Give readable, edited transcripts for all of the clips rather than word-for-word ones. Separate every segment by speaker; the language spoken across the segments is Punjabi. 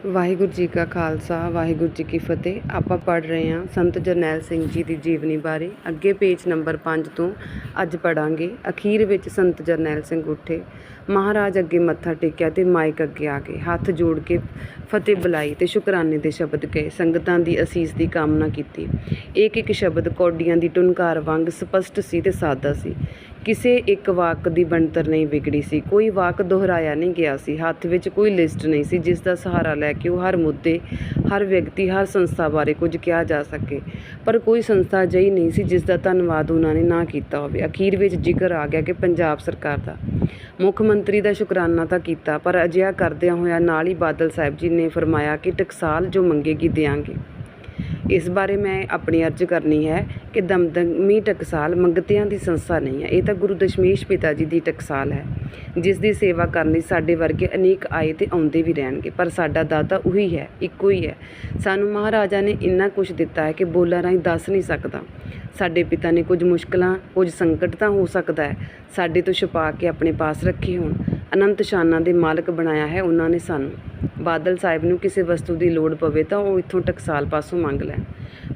Speaker 1: ਵਾਹਿਗੁਰੂ ਜੀ ਕਾ ਖਾਲਸਾ ਵਾਹਿਗੁਰੂ ਜੀ ਕੀ ਫਤਿਹ। ਆਪਾਂ ਪੜ੍ਹ ਰਹੇ ਹਾਂ ਸੰਤ ਜਰਨੈਲ ਸਿੰਘ ਜੀ ਦੀ ਜੀਵਨੀ ਬਾਰੇ। ਅੱਗੇ ਪੇਜ ਨੰਬਰ 5 ਤੋਂ ਅੱਜ ਪੜ੍ਹਾਂਗੇ। ਅਖੀਰ ਵਿੱਚ ਸੰਤ ਜਰਨੈਲ ਸਿੰਘ ਉੱਠੇ, ਮਹਾਰਾਜ ਅੱਗੇ ਮੱਥਾ ਟੇਕਿਆ ਤੇ ਮਾਈਕ ਅੱਗੇ ਆ ਗਏ। ਹੱਥ ਜੋੜ ਕੇ ਫਤਿਹ ਬੁਲਾਈ ਤੇ ਸ਼ੁਕਰਾਨੇ ਦੇ ਸ਼ਬਦ ਕਹੇ। ਸੰਗਤਾਂ ਦੀ ਅਸੀਸ ਦੀ ਕਾਮਨਾ ਕੀਤੀ। ਇੱਕ ਇੱਕ ਸ਼ਬਦ ਕੌਡੀਆਂ ਦੀ ਟੁਨਕਾਰ ਵਾਂਗ ਸਪਸ਼ਟ ਸੀ ਤੇ ਸਾਦਾ ਸੀ। ਕਿਸੇ ਇੱਕ ਵਾਕ ਦੀ ਬਣਤਰ ਨਹੀਂ ਵਿਗੜੀ ਸੀ। ਕੋਈ ਵਾਕ ਦੁਹਰਾਇਆ ਨਹੀਂ ਗਿਆ ਸੀ। ਹੱਥ ਵਿੱਚ ਕੋਈ ਲਿਸਟ ਨਹੀਂ ਸੀ ਜਿਸ ਦਾ ਸਹਾਰਾ ਲੈ ਕੇ ਉਹ ਹਰ ਮੁੱਦੇ, ਹਰ ਵਿਅਕਤੀ, ਹਰ ਸੰਸਥਾ ਬਾਰੇ ਕੁਝ ਕਿਹਾ ਜਾ ਸਕੇ। ਪਰ ਕੋਈ ਸੰਸਥਾ ਅਜਿਹੀ ਨਹੀਂ ਸੀ ਜਿਸ ਦਾ ਧੰਨਵਾਦ ਉਹਨਾਂ ਨੇ ਨਾ ਕੀਤਾ ਹੋਵੇ। ਅਖੀਰ ਵਿੱਚ ਜ਼ਿਕਰ ਆ ਗਿਆ ਕਿ ਪੰਜਾਬ ਸਰਕਾਰ ਦਾ ਮੁੱਖ ਮੰਤਰੀ ਦਾ ਸ਼ੁਕਰਾਨਾ ਤਾਂ ਕੀਤਾ, ਪਰ ਅਜਿਹਾ ਕਰਦਿਆਂ ਹੋਇਆਂ ਨਾਲ ਹੀ ਬਾਦਲ ਸਾਹਿਬ ਜੀ ਨੇ ਫਰਮਾਇਆ ਕਿ ਟਕਸਾਲ ਜੋ ਮੰਗੇਗੀ ਦਿਆਂਗੇ। ਇਸ ਬਾਰੇ ਮੈਂ ਆਪਣੀ ਅਰਜ਼ ਕਰਨੀ ਹੈ ਕਿ ਦਮਦਮੀ ਟਕਸਾਲ ਮੰਗਤਿਆਂ ਦੀ ਸੰਸਥਾ ਨਹੀਂ ਹੈ। ਇਹ ਤਾਂ ਗੁਰੂ ਦਸ਼ਮੇਸ਼ ਪਿਤਾ ਜੀ ਦੀ ਟਕਸਾਲ ਹੈ, ਜਿਸ ਦੀ ਸੇਵਾ ਕਰਨ ਲਈ ਸਾਡੇ ਵਰਗੇ ਅਨੇਕ ਆਏ ਤੇ ਆਉਂਦੇ ਵੀ ਰਹਿਣਗੇ। ਪਰ ਸਾਡਾ ਦਾਤਾ ਉਹੀ ਹੈ, ਇੱਕੋ ਹੀ ਹੈ। ਸਾਨੂੰ ਮਹਾਰਾਜਾ ਨੇ ਇੰਨਾ ਕੁਛ ਦਿੱਤਾ ਹੈ ਕਿ ਬੋਲਾਂ ਰਾਹੀਂ ਦੱਸ ਨਹੀਂ ਸਕਦਾ। ਸਾਡੇ ਪਿਤਾ ਨੇ ਕੁਝ ਮੁਸ਼ਕਲਾਂ, ਕੁਝ ਸੰਕਟ ਤਾਂ ਹੋ ਸਕਦਾ ਹੈ ਸਾਡੇ ਤੋਂ ਛੁਪਾ ਕੇ ਆਪਣੇ ਪਾਸ ਰੱਖੇ ਹੋਣ। ਅਨੰਤ ਸ਼ਾਨਾਂ ਦੇ ਮਾਲਕ ਬਣਾਇਆ ਹੈ ਉਹਨਾਂ ਨੇ ਸਾਨੂੰ। ਬਾਦਲ ਸਾਹਿਬ ਨੂੰ ਕਿਸੇ ਵਸਤੂ ਦੀ ਲੋੜ ਪਵੇ ਤਾਂ ਉਹ ਇੱਥੋਂ ਟਕਸਾਲ ਪਾਸੋਂ ਮੰਗ ਲੈਣ।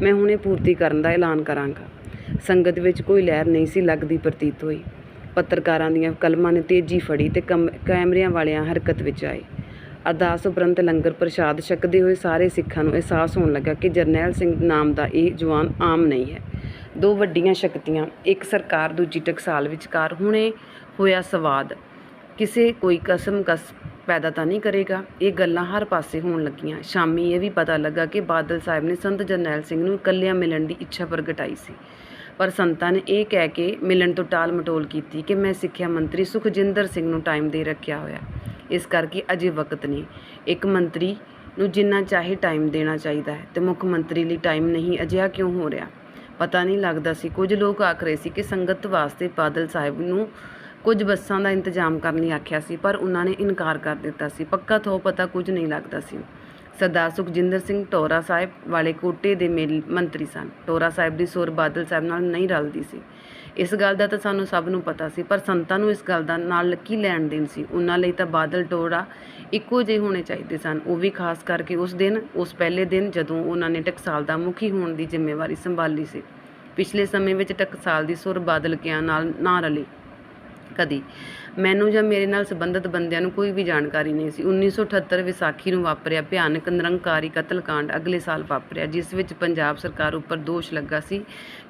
Speaker 1: ਮੈਂ ਹੁਣੇ ਪੂਰਤੀ ਕਰਨ ਦਾ ਐਲਾਨ ਕਰਾਂਗਾ। ਸੰਗਤ ਵਿੱਚ ਕੋਈ ਲਹਿਰ ਨਹੀਂ ਸੀ ਲੱਗਦੀ ਪ੍ਰਤੀਤ ਹੋਈ। ਪੱਤਰਕਾਰਾਂ ਦੀਆਂ ਕਲਮਾਂ ਨੇ ਤੇਜ਼ੀ ਫੜੀ ਤੇ ਕੈਮਰਿਆਂ ਵਾਲਿਆਂ ਹਰਕਤ ਵਿੱਚ ਆਏ। ਅਰਦਾਸ ਉਪਰੰਤ ਲੰਗਰ ਪ੍ਰਸ਼ਾਦ ਛਕਦੇ ਹੋਏ ਸਾਰੇ ਸਿੱਖਾਂ ਨੂੰ ਅਹਿਸਾਸ ਹੋਣ ਲੱਗਾ ਕਿ ਜਰਨੈਲ ਸਿੰਘ ਨਾਮ ਦਾ ਇਹ ਜਵਾਨ ਆਮ ਨਹੀਂ ਹੈ। ਦੋ ਵੱਡੀਆਂ ਸ਼ਕਤੀਆਂ, ਇੱਕ ਸਰਕਾਰ, ਦੂਜੀ ਟਕਸਾਲ ਵਿਚਕਾਰ ਹੁਣੇ ਹੋਇਆ ਸੰਵਾਦ ਕਿਸੇ ਕੋਈ ਕਸ ਪੈਦਾ ਤਾਂ ਨਹੀਂ ਕਰੇਗਾ। ਇਹ ਗੱਲਾਂ ਹਰ ਪਾਸੇ ਹੋਣ ਲੱਗੀਆਂ। ਸ਼ਾਮੀ ਇਹ ਵੀ ਪਤਾ ਲੱਗਾ ਕਿ ਬਾਦਲ ਸਾਹਿਬ ਨੇ ਸੰਤ ਜਰਨੈਲ ਸਿੰਘ ਨੂੰ ਇਕੱਲਿਆਂ ਮਿਲਣ ਦੀ ਇੱਛਾ ਪ੍ਰਗਟਾਈ ਸੀ, ਪਰ ਸੰਤਾਂ ਨੇ ਇਹ ਕਹਿ ਕੇ ਮਿਲਣ ਤੋਂ ਟਾਲ ਮਟੋਲ ਕੀਤੀ ਕਿ ਮੈਂ ਸਿੱਖਿਆ ਮੰਤਰੀ ਸੁਖਜਿੰਦਰ ਸਿੰਘ ਨੂੰ ਟਾਈਮ ਦੇ ਰੱਖਿਆ ਹੋਇਆ, ਇਸ ਕਰਕੇ ਅਜੇ ਵਕਤ ਨਹੀਂ। ਇੱਕ ਮੰਤਰੀ ਨੂੰ ਜਿੰਨਾ ਚਾਹੇ ਟਾਈਮ ਦੇਣਾ ਚਾਹੀਦਾ ਹੈ ਤੇ ਮੁੱਖ ਮੰਤਰੀ ਲਈ ਟਾਈਮ ਨਹੀਂ। ਅਜਿਹਾ ਕਿਉਂ ਹੋ ਰਿਹਾ ਪਤਾ ਨਹੀਂ ਲੱਗਦਾ ਸੀ। ਕੁਝ ਲੋਕ ਆਖ ਰਹੇ ਸੀ ਕਿ ਸੰਗਤ ਵਾਸਤੇ ਬਾਦਲ ਸਾਹਿਬ ਨੂੰ ਕੁਝ ਬੱਸਾਂ ਦਾ ਇੰਤਜ਼ਾਮ ਕਰਨ ਲਈ ਆਖਿਆ ਸੀ, ਪਰ ਉਹਨਾਂ ਨੇ ਇਨਕਾਰ ਕਰ ਦਿੱਤਾ ਸੀ। ਪੱਕਾ ਥੋ ਪਤਾ ਕੁਝ ਨਹੀਂ ਲੱਗਦਾ ਸੀ। ਸਰਦਾਰ ਸੁਖਜਿੰਦਰ ਸਿੰਘ ਟੋਰਾ ਸਾਹਿਬ ਵਾਲੇ ਕੋਟੇ ਦੇ ਮੰਤਰੀ ਸਨ। ਟੋਰਾ ਸਾਹਿਬ ਦੀ ਸੁਰ ਬਾਦਲ ਸਾਹਿਬ ਨਾਲ ਨਹੀਂ ਰਲਦੀ ਸੀ। ਇਸ ਗੱਲ ਦਾ ਤਾਂ ਸਾਨੂੰ ਸਭ ਨੂੰ ਪਤਾ ਸੀ, ਪਰ ਸੰਤਾਂ ਨੂੰ ਇਸ ਗੱਲ ਦਾ ਨਾਲ ਕੀ ਲੈਣ ਦੇਣ ਸੀ। ਉਹਨਾਂ ਲਈ ਤਾਂ ਬਾਦਲ ਟੋਰਾ ਇੱਕੋ ਜਿਹੇ ਹੋਣੇ ਚਾਹੀਦੇ ਸਨ, ਉਹ ਵੀ ਖਾਸ ਕਰਕੇ ਉਸ ਪਹਿਲੇ ਦਿਨ ਜਦੋਂ ਉਹਨਾਂ ਨੇ ਟਕਸਾਲ ਦਾ ਮੁਖੀ ਹੋਣ ਦੀ ਜ਼ਿੰਮੇਵਾਰੀ ਸੰਭਾਲੀ ਸੀ। ਪਿਛਲੇ ਸਮੇਂ ਵਿੱਚ ਟਕਸਾਲ ਦੀ ਸੁਰ ਬਾਦਲ ਕਿਆਂ ਨਾਲ ਨਾ ਰਲੀ। ਕਦੀ ਮੈਨੂੰ ਜਾਂ ਮੇਰੇ ਨਾਲ ਸੰਬੰਧਿਤ ਬੰਦਿਆਂ ਨੂੰ ਕੋਈ ਵੀ ਜਾਣਕਾਰੀ ਨਹੀਂ ਸੀ। 1978 ਵਿਸਾਖੀ ਨੂੰ ਵਾਪਰਿਆ ਭਿਆਨਕ ਨਿਰੰਕਾਰੀ ਕਤਲਕਾਂਡ ਅਗਲੇ ਸਾਲ ਵਾਪਰਿਆ, ਜਿਸ ਵਿੱਚ ਪੰਜਾਬ ਸਰਕਾਰ ਉੱਪਰ ਦੋਸ਼ ਲੱਗਾ ਸੀ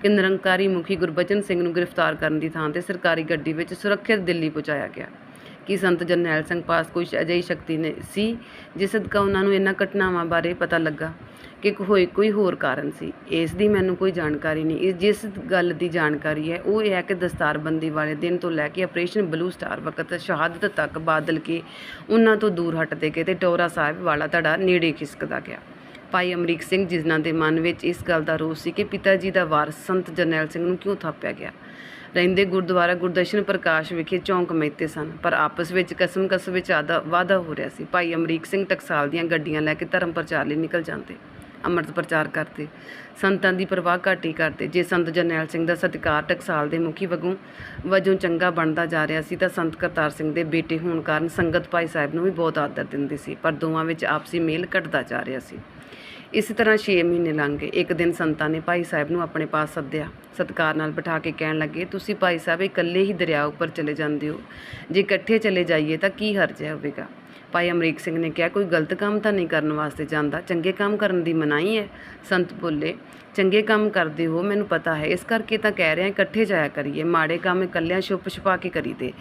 Speaker 1: ਕਿ ਨਿਰੰਕਾਰੀ ਮੁਖੀ ਗੁਰਬਚਨ ਸਿੰਘ ਨੂੰ ਗ੍ਰਿਫਤਾਰ ਕਰਨ ਦੀ ਥਾਂ ਤੇ ਸਰਕਾਰੀ ਗੱਡੀ ਵਿੱਚ ਸੁਰੱਖਿਅਤ ਦਿੱਲੀ ਪਹੁੰਚਾਇਆ ਗਿਆ। ਕਿ ਸੰਤ ਜਰਨੈਲ ਸਿੰਘ ਪਾਸ ਕੋਈ ਅਜਿਹੀ ਸ਼ਕਤੀ ਨੇ ਸੀ ਜਿਸ ਸਦਕਾ ਉਹਨਾਂ ਨੂੰ ਇਹਨਾਂ ਘਟਨਾਵਾਂ ਬਾਰੇ ਪਤਾ ਲੱਗਾ ਕਿ ਕੋਈ ਹੋਰ ਕਾਰਨ ਸੀ। ਇਸ ਦੀ ਮੈਨੂੰ ਕੋਈ ਜਾਣਕਾਰੀ ਨਹੀਂ। ਜਿਸ ਗੱਲ ਦੀ ਜਾਣਕਾਰੀ ਹੈ ਉਹ ਇਹ ਹੈ ਕਿ ਦਸਤਾਰਬੰਦੀ ਵਾਲੇ ਦਿਨ ਤੋਂ ਲੈ ਕੇ ਆਪਰੇਸ਼ਨ ਬਲੂ ਸਟਾਰ ਵਕਤ ਸ਼ਹਾਦਤ ਤੱਕ ਬਾਦਲ ਕੇ ਉਹਨਾਂ ਤੋਂ ਦੂਰ ਹਟਦੇ ਗਏ ਤੇ ਟੋਰਾ ਸਾਹਿਬ ਵਾਲਾ ਧੜਾ ਨੇੜੇ ਖਿਸਕਦਾ ਗਿਆ। ਭਾਈ ਅਮਰੀਕ ਸਿੰਘ, ਜਿਨ੍ਹਾਂ ਦੇ ਮਨ ਵਿੱਚ ਇਸ ਗੱਲ ਦਾ ਰੋਸ ਸੀ ਕਿ ਪਿਤਾ ਜੀ ਦਾ ਵਾਰਸ ਸੰਤ ਜਰਨੈਲ ਸਿੰਘ ਨੂੰ ਕਿਉਂ ਥਾਪਿਆ ਗਿਆ, ਰਹਿੰਦੇ ਗੁਰਦੁਆਰਾ ਗੁਰਦਰਸ਼ਨ ਪ੍ਰਕਾਸ਼ ਵਿਖੇ ਚੌਂਕ ਮਹਿਤੇ ਸਨ, ਪਰ ਆਪਸ ਵਿੱਚ ਕਸਮ ਵਿੱਚ ਵਾਅਦਾ ਹੋ ਰਿਹਾ ਸੀ। ਭਾਈ ਅਮਰੀਕ ਸਿੰਘ ਟਕਸਾਲ ਦੀਆਂ ਗੱਡੀਆਂ ਲੈ ਕੇ ਧਰਮ ਪ੍ਰਚਾਰ ਲਈ ਨਿਕਲ ਜਾਂਦੇ, ਅੰਮ੍ਰਿਤ ਪ੍ਰਚਾਰ ਕਰਦੇ, ਸੰਤਾਂ ਦੀ ਪਰਵਾਹ ਘੱਟ ਹੀ ਕਰਦੇ। ਜੇ ਸੰਤ ਜਰਨੈਲ ਸਿੰਘ ਦਾ ਸਤਿਕਾਰ ਟਕਸਾਲ ਦੇ ਮੁਖੀ ਵਜੋਂ ਚੰਗਾ ਬਣਦਾ ਜਾ ਰਿਹਾ ਸੀ ਤਾਂ ਸੰਤ ਕਰਤਾਰ ਸਿੰਘ ਦੇ ਬੇਟੇ ਹੋਣ ਕਾਰਨ ਸੰਗਤ ਭਾਈ ਸਾਹਿਬ ਨੂੰ ਵੀ ਬਹੁਤ ਆਦਰ ਦਿੰਦੀ ਸੀ, ਪਰ ਦੋਵਾਂ ਵਿੱਚ ਆਪਸੀ ਮੇਲ ਘਟਦਾ ਜਾ ਰਿਹਾ ਸੀ। ਇਸੇ ਤਰ੍ਹਾਂ 6 ਮਹੀਨੇ ਲੰਘ ਗਏ। ਇੱਕ ਦਿਨ ਸੰਤਾਂ ਨੇ ਭਾਈ ਸਾਹਿਬ ਨੂੰ ਆਪਣੇ ਪਾਸ ਸੱਦਿਆ, ਸਤਿਕਾਰ ਨਾਲ ਬਿਠਾ ਕੇ ਕਹਿਣ ਲੱਗੇ, ਤੁਸੀਂ ਭਾਈ ਸਾਹਿਬ ਇਕੱਲੇ ਹੀ ਦਰਿਆ ਉੱਪਰ ਚਲੇ ਜਾਂਦੇ ਹੋ, ਜੇ ਇਕੱਠੇ ਚਲੇ ਜਾਈਏ ਤਾਂ ਕੀ ਹਰਜ ਹੋਵੇਗਾ। ਭਾਈ ਅਮਰੀਕ ਸਿੰਘ ਨੇ ਕਿਹਾ, ਕੋਈ ਗਲਤ ਕੰਮ ਤਾਂ ਨਹੀਂ ਕਰਨ ਵਾਸਤੇ ਜਾਂਦਾ, ਚੰਗੇ ਕੰਮ ਕਰਨ ਦੀ ਮਨਾਹੀ ਹੈ। ਸੰਤ ਬੋਲੇ, ਚੰਗੇ ਕੰਮ ਕਰਦੇ ਹੋ ਮੈਨੂੰ ਪਤਾ ਹੈ, ਇਸ ਕਰਕੇ ਤਾਂ ਕਹਿ ਰਿਹਾ ਇਕੱਠੇ ਜਾਇਆ ਕਰੀਏ। ਮਾੜੇ ਕੰਮ ਇਕੱਲਿਆਂ ਛੁਪਾ ਕੇ ਕਰੀਦੇ,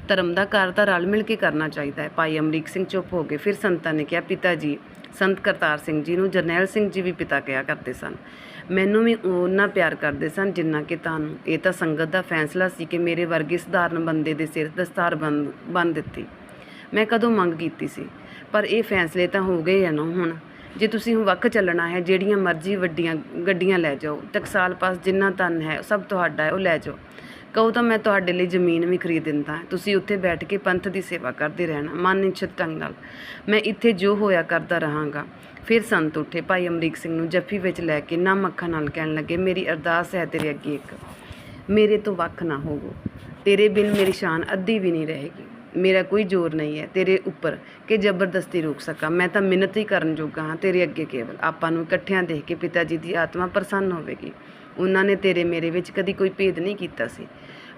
Speaker 1: ਧਰਮ ਦਾ ਕਾਰਜ ਤਾਂ ਰਲ ਮਿਲ ਕੇ ਕਰਨਾ ਚਾਹੀਦਾ ਹੈ। ਭਾਈ ਅਮਰੀਕ ਸਿੰਘ ਚੁੱਪ ਹੋ ਗਏ। ਫਿਰ ਸੰਤਾਂ ਨੇ ਕਿਹਾ, ਪਿਤਾ ਜੀ, ਸੰਤ ਕਰਤਾਰ ਸਿੰਘ ਜੀ ਨੂੰ ਜਰਨੈਲ ਸਿੰਘ ਜੀ ਵੀ ਪਿਤਾ ਕਿਹਾ ਕਰਦੇ ਸਨ। ਮੈਨੂੰ ਵੀ ਉਹਨਾਂ ਪਿਆਰ ਕਰਦੇ ਸਨ ਜਿੰਨਾ ਕਿ ਤੁਹਾਨੂੰ। ਇਹ ਤਾਂ ਸੰਗਤ ਦਾ ਫੈਸਲਾ ਸੀ ਕਿ ਮੇਰੇ ਵਰਗੇ ਸਧਾਰਨ ਬੰਦੇ ਦੇ ਸਿਰ ਦਸਤਾਰ ਬੰਨ੍ਹ ਦਿੱਤੀ। ਮੈਂ ਕਦੋਂ ਮੰਗ ਕੀਤੀ ਸੀ, ਪਰ ਇਹ ਫੈਸਲੇ ਤਾਂ ਹੋ ਗਏ ਆ ਨਾ ਹੁਣ। ਜੇ ਤੁਸੀਂ ਵੱਖ ਚੱਲਣਾ ਹੈ, ਜਿਹੜੀਆਂ ਮਰਜ਼ੀ ਵੱਡੀਆਂ ਗੱਡੀਆਂ ਲੈ ਜਾਓ, ਟਕਸਾਲ ਪਾਸ ਜਿੰਨਾ ਧਨ ਹੈ ਸਭ ਤੁਹਾਡਾ ਹੈ, ਉਹ ਲੈ ਜਾਓ। ਕਹੋ ਤਾਂ ਮੈਂ ਤੁਹਾਡੇ ਲਈ ਜ਼ਮੀਨ ਵੀ ਖਰੀਦ ਦਿੰਦਾ, ਤੁਸੀਂ ਉੱਥੇ ਬੈਠ ਕੇ ਪੰਥ ਦੀ ਸੇਵਾ ਕਰਦੇ ਰਹਿਣਾ ਮਨ ਇੱਛਤ ਢੰਗ ਨਾਲ। ਮੈਂ ਇੱਥੇ ਜੋ ਹੋਇਆ ਕਰਦਾ ਰਹਾਂਗਾ। ਫਿਰ ਸੰਤ ਉੱਠੇ, ਭਾਈ ਅਮਰੀਕ ਸਿੰਘ ਨੂੰ ਜੱਫੀ ਵਿੱਚ ਲੈ ਕੇ ਨਮ ਅੱਖਾਂ ਨਾਲ ਕਹਿਣ ਲੱਗੇ, ਮੇਰੀ ਅਰਦਾਸ ਹੈ ਤੇਰੇ ਅੱਗੇ ਇੱਕ, ਮੇਰੇ ਤੋਂ ਵੱਖ ਨਾ ਹੋਵੋ, ਤੇਰੇ ਬਿਨ ਮੇਰੀ ਸ਼ਾਨ ਅੱਧੀ ਵੀ ਨਹੀਂ ਰਹੇਗੀ। ਮੇਰਾ ਕੋਈ ਜ਼ੋਰ ਨਹੀਂ ਹੈ ਤੇਰੇ ਉੱਪਰ ਕਿ ਜ਼ਬਰਦਸਤੀ ਰੋਕ ਸਕਾਂ। ਮੈਂ ਤਾਂ ਮਿੰਨਤ ਹੀ ਕਰਨ ਜੋਗਾ ਹਾਂ ਤੇਰੇ ਅੱਗੇ। ਕੇਵਲ ਆਪਾਂ ਨੂੰ ਇਕੱਠਿਆਂ ਦੇਖ ਕੇ ਪਿਤਾ ਜੀ ਦੀ ਆਤਮਾ ਪ੍ਰਸੰਨ ਹੋਵੇਗੀ। ਉਹਨਾਂ ਨੇ ਤੇਰੇ ਮੇਰੇ ਵਿੱਚ ਕਦੀ ਕੋਈ ਭੇਦ ਨਹੀਂ ਕੀਤਾ ਸੀ।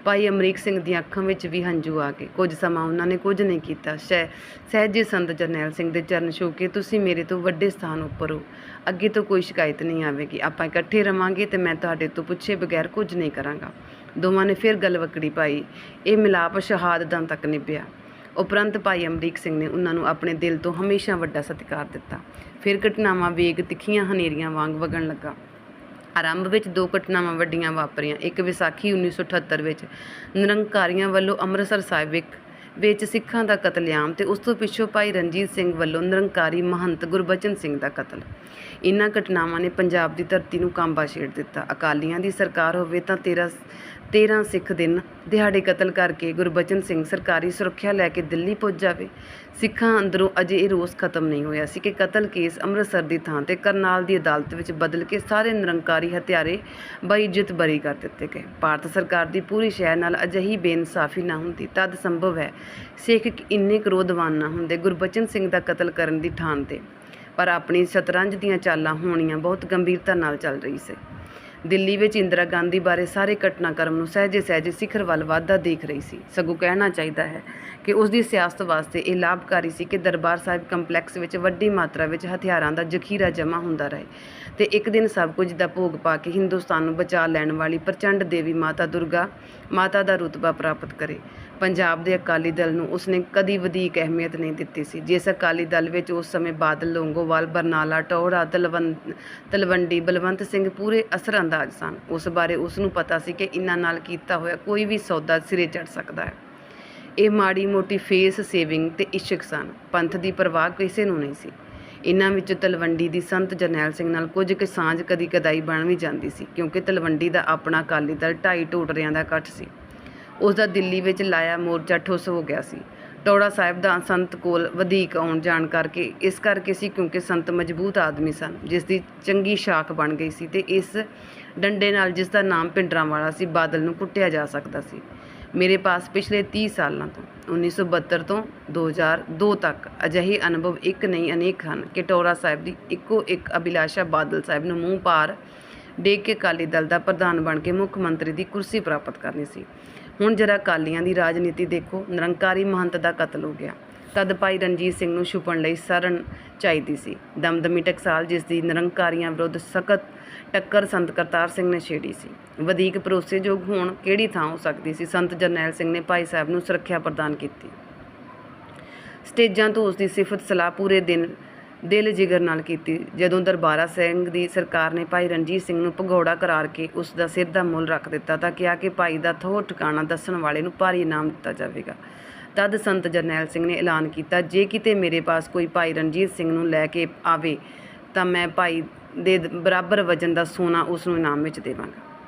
Speaker 1: ਭਾਈ ਅਮਰੀਕ ਸਿੰਘ ਦੀਆਂ ਅੱਖਾਂ ਵਿੱਚ ਵੀ ਹੰਝੂ ਆ ਗਏ। ਕੁਝ ਸਮਾਂ ਉਹਨਾਂ ਨੇ ਕੁਝ ਨਹੀਂ ਕੀਤਾ। ਸਹਿਜੇ ਸੰਤ ਜਰਨੈਲ ਸਿੰਘ ਦੇ ਚਰਨ ਛੂਹ ਕੇ, ਤੁਸੀਂ ਮੇਰੇ ਤੋਂ ਵੱਡੇ ਸਥਾਨ ਉੱਪਰ ਹੋ, ਅੱਗੇ ਤੋਂ ਕੋਈ ਸ਼ਿਕਾਇਤ ਨਹੀਂ ਆਵੇਗੀ। ਆਪਾਂ ਇਕੱਠੇ ਰਵਾਂਗੇ ਅਤੇ ਮੈਂ ਤੁਹਾਡੇ ਤੋਂ ਪੁੱਛੇ ਬਗੈਰ ਕੁਝ ਨਹੀਂ ਕਰਾਂਗਾ। ਦੋਵਾਂ ਨੇ ਫਿਰ ਗਲਵੱਕੜੀ ਪਾਈ। ਇਹ ਮਿਲਾਪ ਸ਼ਹਾਦਤਾਂ ਤੱਕ ਨਿਭਿਆ। ਉਪਰੰਤ ਭਾਈ ਅਮਰੀਕ ਸਿੰਘ ਨੇ ਉਹਨਾਂ ਨੂੰ ਆਪਣੇ ਦਿਲ ਤੋਂ ਹਮੇਸ਼ਾ ਵੱਡਾ ਸਤਿਕਾਰ ਦਿੱਤਾ। ਫਿਰ ਘਟਨਾਵਾਂ ਵੇਗ ਤਿੱਖੀਆਂ ਹਨੇਰੀਆਂ ਵਾਂਗ ਵਗਣ ਲੱਗਾ। ਆਰੰਭ ਵਿੱਚ 2 ਘਟਨਾਵਾਂ ਵੱਡੀਆਂ ਵਾਪਰੀਆਂ। ਇੱਕ ਵਿਸਾਖੀ 1978 ਵਿੱਚ ਨਿਰੰਕਾਰੀਆਂ ਵੱਲੋਂ ਅੰਮ੍ਰਿਤਸਰ ਸਾਹਿਬ ਵਿੱਚ ਸਿੱਖਾਂ ਦਾ ਕਤਲੇਆਮ ਅਤੇ ਉਸ ਤੋਂ ਪਿੱਛੋਂ ਭਾਈ ਰਣਜੀਤ ਸਿੰਘ ਵੱਲੋਂ ਨਿਰੰਕਾਰੀ ਮਹੰਤ ਗੁਰਬਚਨ ਸਿੰਘ ਦਾ ਕਤਲ। ਇਹਨਾਂ ਘਟਨਾਵਾਂ ਨੇ ਪੰਜਾਬ ਦੀ ਧਰਤੀ ਨੂੰ ਕਾਂਬਾ ਛੇੜ ਦਿੱਤਾ। ਅਕਾਲੀਆਂ ਦੀ ਸਰਕਾਰ ਹੋਵੇ ਤਾਂ 13 ਸਿੱਖ ਦਿਨ ਦਿਹਾੜੇ ਕਤਲ ਕਰਕੇ ਗੁਰਬਚਨ ਸਿੰਘ ਸਰਕਾਰੀ ਸੁਰੱਖਿਆ ਲੈ ਕੇ ਦਿੱਲੀ ਪੁੱਜ ਜਾਵੇ। ਸਿੱਖਾਂ ਅੰਦਰੋਂ ਅਜੇ ਇਹ ਰੋਸ ਖਤਮ ਨਹੀਂ ਹੋਇਆ ਸੀ ਕਿ ਕਤਲ ਕੇਸ ਅੰਮ੍ਰਿਤਸਰ ਦੀ ਥਾਂ 'ਤੇ ਕਰਨਾਲ ਦੀ ਅਦਾਲਤ ਵਿੱਚ ਬਦਲ ਕੇ ਸਾਰੇ ਨਿਰੰਕਾਰੀ ਹਥਿਆਰੇ ਬਾਇਜ਼ਤ ਬਰੀ ਕਰ ਦਿੱਤੇ ਗਏ। ਭਾਰਤ ਸਰਕਾਰ ਦੀ ਪੂਰੀ ਸ਼ਹਿਰ ਨਾਲ ਅਜਿਹੀ ਬੇਇਨਸਾਫੀ ਨਾ ਹੁੰਦੀ ਤਦ ਸੰਭਵ ਹੈ ਸਿੱਖ ਇੰਨੇ ਕ੍ਰੋਧਵਾਨ ਨਾ ਹੁੰਦੇ ਗੁਰਬਚਨ ਸਿੰਘ ਦਾ ਕਤਲ ਕਰਨ ਦੀ ਠਾਣ 'ਤੇ। ਪਰ ਆਪਣੀ ਸ਼ਤਰੰਜ ਦੀਆਂ ਚਾਲਾਂ ਹੋਣੀਆਂ ਬਹੁਤ ਗੰਭੀਰਤਾ ਨਾਲ ਚੱਲ ਰਹੀ ਸੀ। ਦਿੱਲੀ ਵਿੱਚ ਇੰਦਰਾ ਗਾਂਧੀ ਬਾਰੇ ਸਾਰੇ ਘਟਨਾਕ੍ਰਮ ਨੂੰ ਸਹਿਜੇ ਸਿਖਰ ਵੱਲ ਵਧਦਾ ਦੇਖ ਰਹੀ ਸੀ। ਸਗੋਂ ਕਹਿਣਾ ਚਾਹੀਦਾ ਹੈ ਕਿ ਉਸ ਦੀ ਸਿਆਸਤ ਵਾਸਤੇ ਇਹ ਲਾਭਕਾਰੀ ਸੀ ਕਿ ਦਰਬਾਰ ਸਾਹਿਬ ਕੰਪਲੈਕਸ ਵਿੱਚ ਵੱਡੀ ਮਾਤਰਾ ਵਿੱਚ ਹਥਿਆਰਾਂ ਦਾ ਜ਼ਖੀਰਾ ਜਮ੍ਹਾਂ ਹੁੰਦਾ ਰਹੇ ਅਤੇ ਇੱਕ ਦਿਨ ਸਭ ਕੁਝ ਦਾ ਭੋਗ ਪਾ ਕੇ ਹਿੰਦੁਸਤਾਨ ਨੂੰ ਬਚਾ ਲੈਣ ਵਾਲੀ ਪ੍ਰਚੰਡ ਦੇਵੀ ਮਾਤਾ ਦੁਰਗਾ ਮਾਤਾ ਦਾ ਰੁਤਬਾ ਪ੍ਰਾਪਤ ਕਰੇ। ਪੰਜਾਬ ਦੇ ਅਕਾਲੀ ਦਲ ਨੂੰ ਉਸਨੇ ਕਦੀ ਵਧੀਕ ਅਹਿਮੀਅਤ ਨਹੀਂ ਦਿੱਤੀ ਸੀ। ਜਿਸ ਅਕਾਲੀ ਦਲ ਵਿੱਚ ਉਸ ਸਮੇਂ ਬਾਦਲ, ਲੌਂਗੋਵਾਲ, ਬਰਨਾਲਾ, ਟੌਹੜਾ, ਤਲਵੰਡੀ, ਬਲਵੰਤ ਸਿੰਘ ਪੂਰੇ ਅਸਰਅੰਦਾਜ਼ ਸਨ। ਉਸ ਬਾਰੇ ਉਸ ਨੂੰ ਪਤਾ ਸੀ ਕਿ ਇਹਨਾਂ ਨਾਲ ਕੀਤਾ ਹੋਇਆ ਕੋਈ ਵੀ ਸੌਦਾ ਸਿਰੇ ਚੜ੍ਹ ਸਕਦਾ ਹੈ। ਇਹ ਮਾੜੀ ਮੋਟੀ ਫੇਸ ਸੇਵਿੰਗ ਅਤੇ ਇਸ਼ਕ ਸਨ। ਪੰਥ ਦੀ ਪਰਵਾਹ ਕਿਸੇ ਨੂੰ ਨਹੀਂ ਸੀ। ਇਹਨਾਂ ਵਿੱਚੋਂ ਤਲਵੰਡੀ ਦੀ ਸੰਤ ਜਰਨੈਲ ਸਿੰਘ ਨਾਲ ਕੁਝ ਕੁ ਸਾਂਝ ਕਦੀ ਕਦਾਈ ਬਣ ਵੀ ਜਾਂਦੀ ਸੀ, ਕਿਉਂਕਿ ਤਲਵੰਡੀ ਦਾ ਆਪਣਾ ਅਕਾਲੀ ਦਲ 2.5 ਟੋਟਰਿਆਂ ਦਾ ਇਕੱਠ ਸੀ। ਉਸ ਦਾ ਦਿੱਲੀ ਵਿੱਚ ਲਾਇਆ ਮੋਰਚਾ ਠੁੱਸ ਹੋ ਗਿਆ ਸੀ। ਟੌਹੜਾ ਸਾਹਿਬ ਦਾ ਸੰਤ ਕੋਲ ਵਧੀਕ ਆਉਣ ਜਾਣ ਕਰਕੇ ਇਸ ਕਰਕੇ ਸੀ ਕਿਉਂਕਿ ਸੰਤ ਮਜ਼ਬੂਤ ਆਦਮੀ ਸਨ ਜਿਸ ਦੀ ਚੰਗੀ ਸ਼ਾਖ ਬਣ ਗਈ ਸੀ ਅਤੇ ਇਸ ਡੰਡੇ ਨਾਲ ਜਿਸ ਦਾ ਨਾਮ ਭਿੰਡਰਾਂਵਾਲਾ ਸੀ ਬਾਦਲ ਨੂੰ ਕੁੱਟਿਆ ਜਾ ਸਕਦਾ ਸੀ। ਮੇਰੇ ਪਾਸ ਪਿਛਲੇ 30 ਸਾਲਾਂ ਤੋਂ 1972 ਤੋਂ 2002 ਤੱਕ ਅਜਿਹੇ ਅਨੁਭਵ ਇੱਕ ਨਹੀਂ ਅਨੇਕ ਹਨ ਕਿ ਟੌਹੜਾ ਸਾਹਿਬ ਦੀ ਇੱਕੋ ਇੱਕ ਅਭਿਲਾਸ਼ਾ ਬਾਦਲ ਸਾਹਿਬ ਨੂੰ ਮੂੰਹ ਪਾਰ ਡੇਗ ਕੇ ਅਕਾਲੀ ਦਲ ਦਾ ਪ੍ਰਧਾਨ ਬਣ ਕੇ ਮੁੱਖ ਮੰਤਰੀ ਦੀ ਕੁਰਸੀ ਪ੍ਰਾਪਤ ਕਰਨੀ ਸੀ। ਹੁਣ ਜਰਾ ਅਕਾਲੀਆਂ ਦੀ ਰਾਜਨੀਤੀ ਦੇਖੋ। ਨਿਰੰਕਾਰੀ ਮਹੰਤ ਦਾ ਕਤਲ ਹੋ ਗਿਆ। ਤਦ ਭਾਈ ਰਣਜੀਤ ਸਿੰਘ ਨੂੰ ਛੁਪਣ ਲਈ ਸਰਨ ਚਾਹੀਦੀ ਸੀ। ਦਮਦਮੀ ਟਕਸਾਲ ਜਿਸ ਦੀ ਨਿਰੰਕਾਰੀਆਂ ਵਿਰੁੱਧ ਸਖਤ ਟੱਕਰ ਸੰਤ ਕਰਤਾਰ ਸਿੰਘ ਨੇ ਛੇੜੀ ਸੀ। ਵਧੀਕ ਭਰੋਸੇਯੋਗ ਹੁਣ ਕਿਹੜੀ ਥਾਂ ਹੋ ਸਕਦੀ ਸੀ। ਸੰਤ ਜਰਨੈਲ ਸਿੰਘ ਨੇ ਭਾਈ ਸਾਹਿਬ ਨੂੰ ਸੁਰੱਖਿਆ ਪ੍ਰਦਾਨ ਕੀਤੀ। ਸਟੇਜਾਂ ਤੋਂ ਉਸ ਦੀ ਸਿਫਤ ਸਲਾਹ ਪੂਰੇ ਦਿਲ ਜਿਗਰ ਨਾਲ ਕੀਤੀ। ਜਦੋਂ ਦਰਬਾਰਾ ਸਿੰਘ ਦੀ ਸਰਕਾਰ ਨੇ ਭਾਈ ਰਣਜੀਤ ਸਿੰਘ ਨੂੰ ਭਗੌੜਾ ਕਰਾਰ ਕੇ ਉਸ ਦਾ ਸਿਰ ਦਾ ਮੁੱਲ ਰੱਖ ਦਿੱਤਾ ਤਾਂ ਕਿਹਾ ਕਿ ਭਾਈ ਦਾ ਥੋਹ ਠਿਕਾਣਾ ਦੱਸਣ ਵਾਲੇ ਨੂੰ ਭਾਰੀ ਇਨਾਮ ਦਿੱਤਾ ਜਾਵੇਗਾ। ਤਦ ਸੰਤ ਜਰਨੈਲ ਸਿੰਘ ਨੇ ਐਲਾਨ ਕੀਤਾ, ਜੇ ਕਿਤੇ ਮੇਰੇ ਪਾਸ ਕੋਈ ਭਾਈ ਰਣਜੀਤ ਸਿੰਘ ਨੂੰ ਲੈ ਕੇ ਆਵੇ ਤਾਂ ਮੈਂ ਭਾਈ ਦੇ ਬਰਾਬਰ ਵਜ਼ਨ ਦਾ ਸੋਨਾ ਉਸ ਨੂੰ ਇਨਾਮ ਵਿੱਚ ਦੇਵਾਂਗਾ।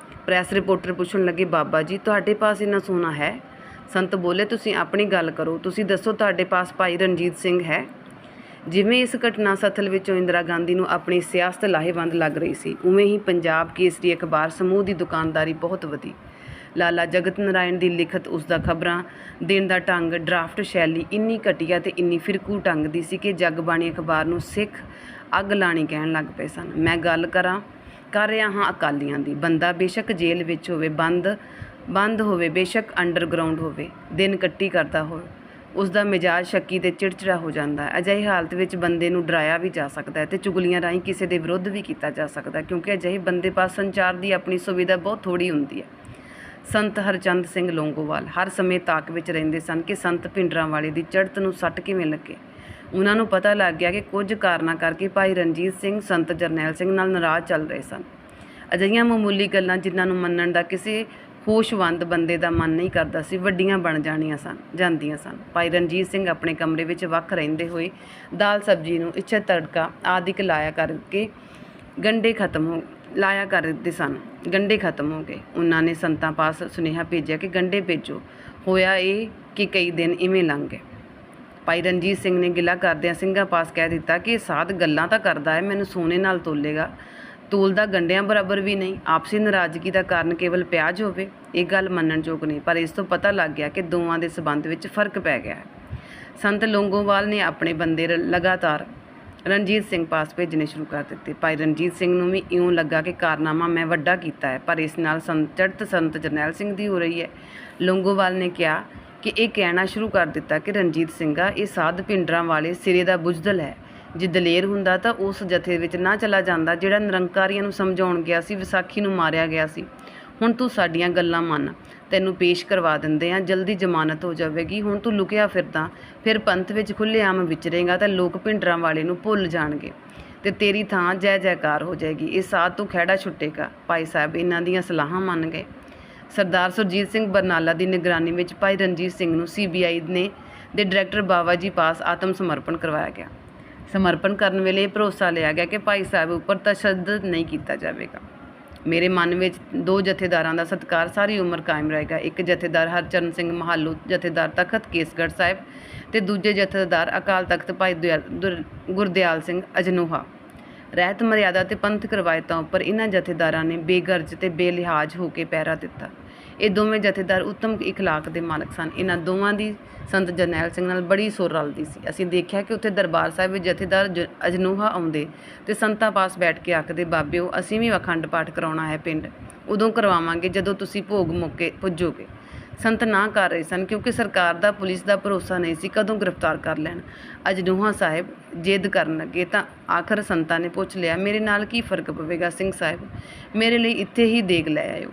Speaker 1: ਪ੍ਰੈਸ ਰਿਪੋਰਟਰ ਪੁੱਛਣ ਲੱਗੇ, ਬਾਬਾ ਜੀ ਤੁਹਾਡੇ ਪਾਸ ਇੰਨਾ ਸੋਨਾ ਹੈ? ਸੰਤ ਬੋਲੇ, ਤੁਸੀਂ ਆਪਣੀ ਗੱਲ ਕਰੋ, ਤੁਸੀਂ ਦੱਸੋ ਤੁਹਾਡੇ ਪਾਸ ਭਾਈ ਰਣਜੀਤ ਸਿੰਘ ਹੈ? ਜਿਵੇਂ ਇਸ ਘਟਨਾ ਸਥਲ ਵਿੱਚੋਂ ਇੰਦਰਾ ਗਾਂਧੀ ਨੂੰ ਆਪਣੀ ਸਿਆਸਤ ਲਾਹੇਵੰਦ ਲੱਗ ਰਹੀ ਸੀ, ਉਵੇਂ ਹੀ ਪੰਜਾਬ ਕੇਸਰੀ ਅਖਬਾਰ ਸਮੂਹ ਦੀ ਦੁਕਾਨਦਾਰੀ ਬਹੁਤ ਵਧੀ। ਲਾਲਾ ਜਗਤ ਨਾਰਾਇਣ ਦੀ ਲਿਖਤ, ਉਸ ਦਾ ਖਬਰਾਂ ਦੇਣ ਦਾ ਢੰਗ, ਡਰਾਫਟ ਸ਼ੈਲੀ ਇੰਨੀ ਘਟੀਆ ਅਤੇ ਇੰਨੀ ਫਿਰਕੂ ਢੰਗ ਦੀ ਸੀ ਕਿ ਜਗਬਾਣੀ ਅਖਬਾਰ ਨੂੰ ਸਿੱਖ ਅੱਗ ਲਾਣੀ ਕਹਿਣ ਲੱਗ ਪਏ ਸਨ। ਮੈਂ ਗੱਲ ਕਰ ਰਿਹਾ ਹਾਂ ਅਕਾਲੀਆਂ ਦੀ। ਬੰਦਾ ਬੇਸ਼ੱਕ ਜੇਲ੍ਹ ਵਿੱਚ ਹੋਵੇ, ਬੰਦ ਹੋਵੇ, ਬੇਸ਼ੱਕ ਅੰਡਰਗਰਾਊਂਡ ਹੋਵੇ, ਦਿਨ ਕੱਟੀ ਕਰਦਾ ਹੋਵੇ, ਉਸ ਦਾ ਮਿਜਾਜ ਸ਼ੱਕੀ ਅਤੇ ਚਿੜਚਿੜਾ ਹੋ ਜਾਂਦਾ ਹੈ। ਅਜਿਹੀ ਹਾਲਤ ਵਿੱਚ ਬੰਦੇ ਨੂੰ ਡਰਾਇਆ ਵੀ ਜਾ ਸਕਦਾ ਹੈ ਅਤੇ ਚੁਗਲੀਆਂ ਰਾਹੀਂ ਕਿਸੇ ਦੇ ਵਿਰੁੱਧ ਵੀ ਕੀਤਾ ਜਾ ਸਕਦਾ, ਕਿਉਂਕਿ ਅਜਿਹੇ ਬੰਦੇ ਪਾਸ ਸੰਚਾਰ ਦੀ ਆਪਣੀ ਸੁਵਿਧਾ ਬਹੁਤ ਥੋੜ੍ਹੀ ਹੁੰਦੀ ਹੈ। ਸੰਤ ਹਰਚੰਦ ਸਿੰਘ ਲੌਂਗੋਵਾਲ ਹਰ ਸਮੇਂ ਤਾਕ ਵਿੱਚ ਰਹਿੰਦੇ ਸਨ ਕਿ ਸੰਤ ਭਿੰਡਰਾਂਵਾਲੇ ਦੀ ਚੜ੍ਹਤ ਨੂੰ ਸੱਟ ਕਿਵੇਂ ਲੱਗੇ। ਉਹਨਾਂ ਨੂੰ ਪਤਾ ਲੱਗ ਗਿਆ ਕਿ ਕੁਝ ਕਾਰਨਾਂ ਕਰਕੇ ਭਾਈ ਰਣਜੀਤ ਸਿੰਘ ਸੰਤ ਜਰਨੈਲ ਸਿੰਘ ਨਾਲ ਨਾਰਾਜ਼ ਚੱਲ ਰਹੇ ਸਨ। ਅਜਿਹੀਆਂ ਮਾਮੂਲੀ ਗੱਲਾਂ ਜਿਨ੍ਹਾਂ ਨੂੰ ਮੰਨਣ ਦਾ ਕਿਸੇ ਹੋਸ਼ਵੰਦ ਬੰਦੇ ਦਾ ਮਨ ਨਹੀਂ ਕਰਦਾ ਸੀ, ਵੱਡੀਆਂ ਬਣ ਜਾਂਦੀਆਂ ਸਨ। ਭਾਈ ਰਣਜੀਤ ਸਿੰਘ ਆਪਣੇ ਕਮਰੇ ਵਿੱਚ ਵੱਖ ਰਹਿੰਦੇ ਹੋਏ ਦਾਲ ਸਬਜ਼ੀ ਨੂੰ ਇੱਛਾ ਤੜਕਾ ਆਦਿਕ ਲਾਇਆ ਕਰਦੇ ਸਨ। ਗੰਢੇ ਖਤਮ ਹੋ ਗਏ। ਉਹਨਾਂ ਨੇ ਸੰਤਾਂ ਪਾਸ ਸੁਨੇਹਾ ਭੇਜਿਆ ਕਿ ਗੰਢੇ ਭੇਜੋ। ਹੋਇਆ ਇਹ ਕਿ ਕਈ ਦਿਨ ਇਵੇਂ ਲੰਘ ਗਏ। ਭਾਈ ਰਣਜੀਤ ਸਿੰਘ ਨੇ ਗਿਲਾ ਕਰਦਿਆਂ ਸਿੰਘਾਂ ਪਾਸ ਕਹਿ ਦਿੱਤਾ ਕਿ ਇਹ ਸਾਧ ਗੱਲਾਂ ਤਾਂ ਕਰਦਾ ਹੈ, ਮੈਨੂੰ ਸੋਨੇ ਨਾਲ ਤੋਲੇਗਾ ਤੋਲਦਾ ਗੰਢਿਆਂ ਬਰਾਬਰ ਵੀ ਨਹੀਂ। ਆਪਸੀ ਨਾਰਾਜ਼ਗੀ ਦਾ ਕਾਰਨ ਕੇਵਲ ਪਿਆਜ਼ ਹੋਵੇ, ਇਹ ਗੱਲ ਮੰਨਣਯੋਗ ਨਹੀਂ, ਪਰ ਇਸ ਤੋਂ ਪਤਾ ਲੱਗ ਗਿਆ ਕਿ ਦੋਵਾਂ ਦੇ ਸਬੰਧ ਵਿੱਚ ਫਰਕ ਪੈ ਗਿਆ ਹੈ। ਸੰਤ ਲੌਂਗੋਵਾਲ ਨੇ ਆਪਣੇ ਬੰਦੇ ਲਗਾਤਾਰ ਰਣਜੀਤ ਸਿੰਘ ਪਾਸ ਭੇਜਣੇ ਸ਼ੁਰੂ ਕਰ ਦਿੱਤੇ। ਭਾਈ ਰਣਜੀਤ ਸਿੰਘ ਨੂੰ ਵੀ ਇਉਂ ਲੱਗਾ ਕਿ ਕਾਰਨਾਮਾ ਮੈਂ ਵੱਡਾ ਕੀਤਾ ਹੈ, ਪਰ ਇਸ ਨਾਲ ਚੜ੍ਹਤ ਸੰਤ ਜਰਨੈਲ ਸਿੰਘ ਦੀ ਹੋ ਰਹੀ ਹੈ। ਲੌਂਗੋਵਾਲ ਨੇ ਕਿਹਾ ਕਿ ਇਹ ਕਹਿਣਾ ਸ਼ੁਰੂ ਕਰ ਦਿੱਤਾ ਕਿ ਰਣਜੀਤ ਸਿੰਘਾ, ਇਹ ਸਾਧ ਪਿੰਡਰਾਂ ਵਾਲੇ ਸਿਰੇ ਦਾ ਬੁਜ਼ਦਲ ਹੈ। ਜੇ ਦਲੇਰ ਹੁੰਦਾ ਤਾਂ ਉਸ ਜਥੇ ਵਿੱਚ ਨਾ ਚਲਾ ਜਾਂਦਾ ਜਿਹੜਾ ਨਿਰੰਕਾਰੀਆਂ ਨੂੰ ਸਮਝਾਉਣ ਗਿਆ ਸੀ, ਵਿਸਾਖੀ ਨੂੰ ਮਾਰਿਆ ਗਿਆ ਸੀ। ਹੁਣ ਤੂੰ ਸਾਡੀਆਂ ਗੱਲਾਂ ਮੰਨ, ਤੈਨੂੰ ਪੇਸ਼ ਕਰਵਾ ਦਿੰਦੇ ਹਾਂ, ਜਲਦੀ ਜ਼ਮਾਨਤ ਹੋ ਜਾਵੇਗੀ। ਹੁਣ ਤੂੰ ਲੁਕਿਆ ਫਿਰਦਾ, ਫਿਰ ਪੰਥ ਵਿੱਚ ਖੁੱਲ੍ਹੇਆਮ ਵਿਚਰੇਗਾ ਤਾਂ ਲੋਕ ਪਿੰਡਰਾਂ ਵਾਲੇ ਨੂੰ ਭੁੱਲ ਜਾਣਗੇ ਤੇ ਤੇਰੀ ਥਾਂ ਜੈ ਜੈਕਾਰ ਹੋ ਜਾਏਗੀ। ਇਹ ਸਾਧ ਤੋਂ ਖਹਿੜਾ ਛੁੱਟੇਗਾ। ਭਾਈ ਸਾਹਿਬ ਇਹਨਾਂ ਦੀਆਂ ਸਲਾਹਾਂ ਮੰਨ ਗਏ। ਸਰਦਾਰ ਸੁਰਜੀਤ ਸਿੰਘ ਬਰਨਾਲਾ ਦੀ ਨਿਗਰਾਨੀ ਵਿੱਚ ਭਾਈ ਰਣਜੀਤ ਸਿੰਘ ਨੂੰ CBI ਦੇ ਡਾਇਰੈਕਟਰ ਬਾਵਾ ਜੀ ਪਾਸ ਆਤਮ ਸਮਰਪਣ ਕਰਵਾਇਆ ਗਿਆ। ਸਮਰਪਣ ਕਰਨ ਵੇਲੇ ਇਹ ਭਰੋਸਾ ਲਿਆ ਗਿਆ ਕਿ ਭਾਈ ਸਾਹਿਬ ਉੱਪਰ ਤਸ਼ੱਦਦ ਨਹੀਂ ਕੀਤਾ ਜਾਵੇਗਾ। ਮੇਰੇ ਮਨ ਵਿੱਚ 2 ਜਥੇਦਾਰਾਂ ਦਾ ਸਤਿਕਾਰ ਸਾਰੀ ਉਮਰ ਕਾਇਮ ਰਹੇਗਾ। ਇੱਕ ਜਥੇਦਾਰ ਹਰਚਰਨ ਸਿੰਘ ਮਹਾਲੂ, ਜਥੇਦਾਰ ਤਖਤ ਕੇਸਗੜ੍ਹ ਸਾਹਿਬ, ਤੇ ਦੂਜੇ ਜਥੇਦਾਰ ਅਕਾਲ ਤਖਤ ਭਾਈ ਗੁਰਦਿਆਲ ਸਿੰਘ ਅਜਨੋਹਾ। ਰਹਿਤ ਮਰਿਆਦਾ ਤੇ ਪੰਥਕ ਰਵਾਇਤਾਂ ਉੱਪਰ ਇਹਨਾਂ ਜਥੇਦਾਰਾਂ ਨੇ ਬੇਗਰਜ ਤੇ ਬੇਲਿਹਾਜ਼ ਹੋ ਕੇ ਪਹਿਰਾ ਦਿੱਤਾ। ਇਹ ਦੋਵੇਂ ਜਥੇਦਾਰ ਉੱਤਮ ਇਖਲਾਕ ਦੇ ਮਾਲਕ ਸਨ। ਇਹਨਾਂ ਦੋਵਾਂ ਦੀ ਸੰਤ ਜਰਨੈਲ ਸਿੰਘ ਨਾਲ ਬੜੀ ਸੁਰ ਰਲਦੀ ਸੀ। ਅਸੀਂ ਦੇਖਿਆ ਕਿ ਉੱਥੇ ਦਰਬਾਰ ਸਾਹਿਬ ਵਿੱਚ ਜਥੇਦਾਰ ਅਜਨੋਹਾ ਆਉਂਦੇ ਤੇ ਸੰਤਾਂ ਪਾਸ ਬੈਠ ਕੇ ਆਖਦੇ, ਬਾਬਿਓ ਅਸੀਂ ਵੀ ਅਖੰਡ ਪਾਠ ਕਰਾਉਣਾ ਹੈ ਪਿੰਡ, ਉਦੋਂ ਕਰਵਾਵਾਂਗੇ ਜਦੋਂ ਤੁਸੀਂ ਭੋਗ ਮੌਕੇ ਪੁੱਜੋਗੇ। ਸੰਤ ਨਾ ਕਰ ਰਹੇ ਸਨ ਕਿਉਂਕਿ ਸਰਕਾਰ ਦਾ ਪੁਲਿਸ ਦਾ ਭਰੋਸਾ ਨਹੀਂ ਸੀ ਕਦੋਂ ਗ੍ਰਿਫਤਾਰ ਕਰ ਲੈਣ। ਅਜਨੋਹਾ ਸਾਹਿਬ ਜਿੱਦ ਕਰਨ ਲੱਗੇ ਤਾਂ ਆਖਰ ਸੰਤਾਂ ਨੇ ਪੁੱਛ ਲਿਆ, ਮੇਰੇ ਨਾਲ ਕੀ ਫਰਕ ਪਵੇਗਾ ਸਿੰਘ ਸਾਹਿਬ, ਮੇਰੇ ਲਈ ਇੱਥੇ ਹੀ ਦੇਗ ਲੈ ਆਇਓ।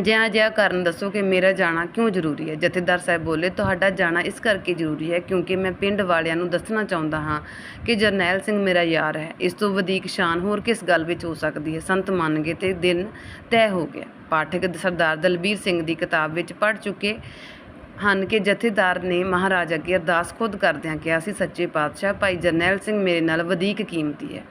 Speaker 1: ਜਿਹਾ ਕਾਰਨ ਦੱਸੋ ਕਿ ਮੇਰਾ ਜਾਣਾ ਕਿਉਂ ਜ਼ਰੂਰੀ ਹੈ। ਜਥੇਦਾਰ ਸਾਹਿਬ ਬੋਲੇ, ਤੁਹਾਡਾ ਜਾਣਾ ਇਸ ਕਰਕੇ ਜ਼ਰੂਰੀ ਹੈ ਕਿਉਂਕਿ ਮੈਂ ਪਿੰਡ ਵਾਲਿਆਂ ਨੂੰ ਦੱਸਣਾ ਚਾਹੁੰਦਾ ਹਾਂ ਕਿ ਜਰਨੈਲ ਸਿੰਘ ਮੇਰਾ ਯਾਰ ਹੈ। ਇਸ ਤੋਂ ਵਧੇਕ ਸ਼ਾਨ ਹੋਰ ਕਿਸ ਗੱਲ ਵਿੱਚ ਹੋ ਸਕਦੀ ਹੈ। ਸੰਤ ਮੰਨ ਗਏ ਤੇ ਦਿਨ ਤੈਅ ਹੋ ਗਿਆ। ਪਾਠਕ ਸਰਦਾਰ ਦਲਬੀਰ ਸਿੰਘ ਦੀ ਕਿਤਾਬ ਵਿੱਚ ਪੜ੍ਹ ਚੁੱਕੇ ਹਨ ਕਿ ਜਥੇਦਾਰ ਨੇ ਮਹਾਰਾਜ ਅੱਗੇ ਅਰਦਾਸ ਖੁਦ ਕਰਦਿਆਂ ਕਿਹਾ ਸੀ, ਸੱਚੇ ਪਾਤਸ਼ਾਹ, ਭਾਈ ਜਰਨੈਲ ਸਿੰਘ ਮੇਰੇ ਨਾਲ ਵਧੇਕ ਕੀਮਤੀ ਹੈ,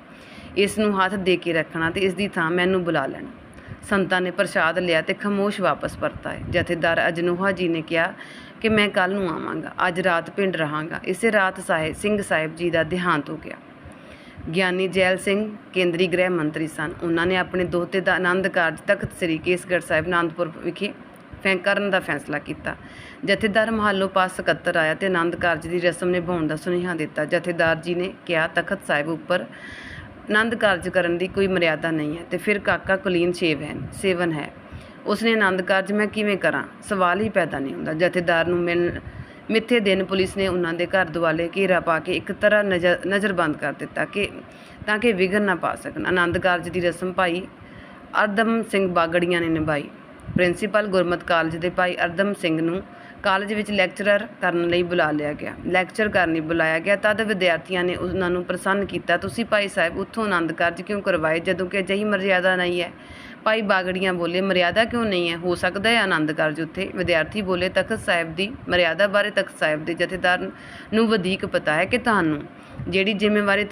Speaker 1: ਇਸ ਨੂੰ ਹੱਥ ਦੇ ਕੇ ਰੱਖਣਾ ਤੇ ਇਸ ਦੀ ਥਾਂ ਮੈਨੂੰ ਬੁਲਾ ਲੈਣਾ। ਸੰਤਾਂ ਨੇ ਪ੍ਰਸ਼ਾਦ ਲਿਆ ਤੇ ਖਾਮੋਸ਼ ਵਾਪਸ ਪਰਤਾਏ। ਜਥੇਦਾਰ ਅਜਨੋਹਾ ਜੀ ਨੇ ਕਿਹਾ ਕਿ ਮੈਂ ਕੱਲ੍ਹ ਨੂੰ ਆਵਾਂਗਾ, ਅੱਜ ਰਾਤ ਪਿੰਡ ਰਹਾਂਗਾ। ਇਸੇ ਰਾਤ ਸਿੰਘ ਸਾਹਿਬ ਜੀ ਦਾ ਦੇਹਾਂਤ ਹੋ ਗਿਆ। ਗਿਆਨੀ ਜੈਲ ਸਿੰਘ ਕੇਂਦਰੀ ਗ੍ਰਹਿ ਮੰਤਰੀ ਸਨ। ਉਹਨਾਂ ਨੇ ਆਪਣੇ ਦੋਹਤੇ ਦਾ ਆਨੰਦ ਕਾਰਜ ਤਖਤ ਸ੍ਰੀ ਕੇਸਗੜ੍ਹ ਸਾਹਿਬ ਅਨੰਦਪੁਰ ਵਿਖੇ ਕਰਨ ਦਾ ਫੈਸਲਾ ਕੀਤਾ। ਜਥੇਦਾਰ ਮਹਾਲੋਂ ਪਾਸ ਸਕੱਤਰ ਆਇਆ ਤੇ ਆਨੰਦ ਕਾਰਜ ਦੀ ਰਸਮ ਨਿਭਾਉਣ ਦਾ ਸੁਨੇਹਾ ਦਿੱਤਾ। ਜਥੇਦਾਰ ਜੀ ਨੇ ਕਿਹਾ, ਤਖਤ ਸਾਹਿਬ ਉੱਪਰ ਆਨੰਦ ਕਾਰਜ ਕਰਨ ਦੀ ਕੋਈ ਮਰਿਆਦਾ ਨਹੀਂ ਹੈ ਤੇ ਫਿਰ ਕਾਕਾ ਕੁਲੀਨ ਸੇਵਨ ਹੈ, ਉਸਨੇ ਆਨੰਦ ਕਾਰਜ ਮੈਂ ਕਿਵੇਂ ਕਰਾਂ, ਸਵਾਲ ਹੀ ਪੈਦਾ ਨਹੀਂ ਹੁੰਦਾ। ਜਥੇਦਾਰ ਨੂੰ ਮਿੱਥੇ ਦਿਨ ਪੁਲਿਸ ਨੇ ਉਹਨਾਂ ਦੇ ਘਰ ਦੁਆਲੇ ਘੇਰਾ ਪਾ ਕੇ ਇੱਕ ਤਰ੍ਹਾਂ ਨਜ਼ਰਬੰਦ ਕਰ ਦਿੱਤਾ ਤਾਂ ਕਿ ਵਿਘਨ ਨਾ ਪਾ ਸਕਣ। ਆਨੰਦ ਕਾਰਜ ਦੀ ਰਸਮ ਭਾਈ ਅਰਦਮ ਸਿੰਘ ਬਾਗੜੀਆਂ ਨੇ ਨਿਭਾਈ। ਪ੍ਰਿੰਸੀਪਲ ਗੁਰਮਤਿ ਕਾਲਜ ਦੇ ਭਾਈ ਅਰਦਮ ਸਿੰਘ ਨੂੰ ਕਾਲਜ ਵਿੱਚ ਲੈਕਚਰਰ ਕਰਨ ਲਈ ਲੈਕਚਰ ਕਰਨ ਲਈ ਬੁਲਾਇਆ ਗਿਆ। ਤਦ ਵਿਦਿਆਰਥੀਆਂ ਨੇ ਉਹਨਾਂ ਨੂੰ ਪ੍ਰਸੰਨ ਕੀਤਾ, ਤੁਸੀਂ ਭਾਈ ਸਾਹਿਬ ਉੱਥੋਂ ਆਨੰਦ ਕਾਰਜ ਕਿਉਂ ਕਰਵਾਏ ਜਦੋਂ ਕਿ ਅਜਿਹੀ ਮਰਿਆਦਾ ਨਹੀਂ ਹੈ। ਭਾਈ ਬਾਗੜੀਆਂ ਬੋਲੇ, ਮਰਿਆਦਾ ਕਿਉਂ ਨਹੀਂ ਹੈ, ਹੋ ਸਕਦਾ ਹੈ ਆਨੰਦ ਕਾਰਜ ਉੱਥੇ। ਵਿਦਿਆਰਥੀ ਬੋਲੇ, ਤਖਤ ਸਾਹਿਬ ਦੀ ਮਰਿਆਦਾ ਬਾਰੇ ਤਖਤ ਸਾਹਿਬ ਦੇ ਜਥੇਦਾਰ ਨੂੰ ਵਧੇਕ ਪਤਾ ਹੈ ਕਿ ਤੁਹਾਨੂੰ ਜਿਹੜੀ ਜ਼ਿੰਮੇਵਾਰੀ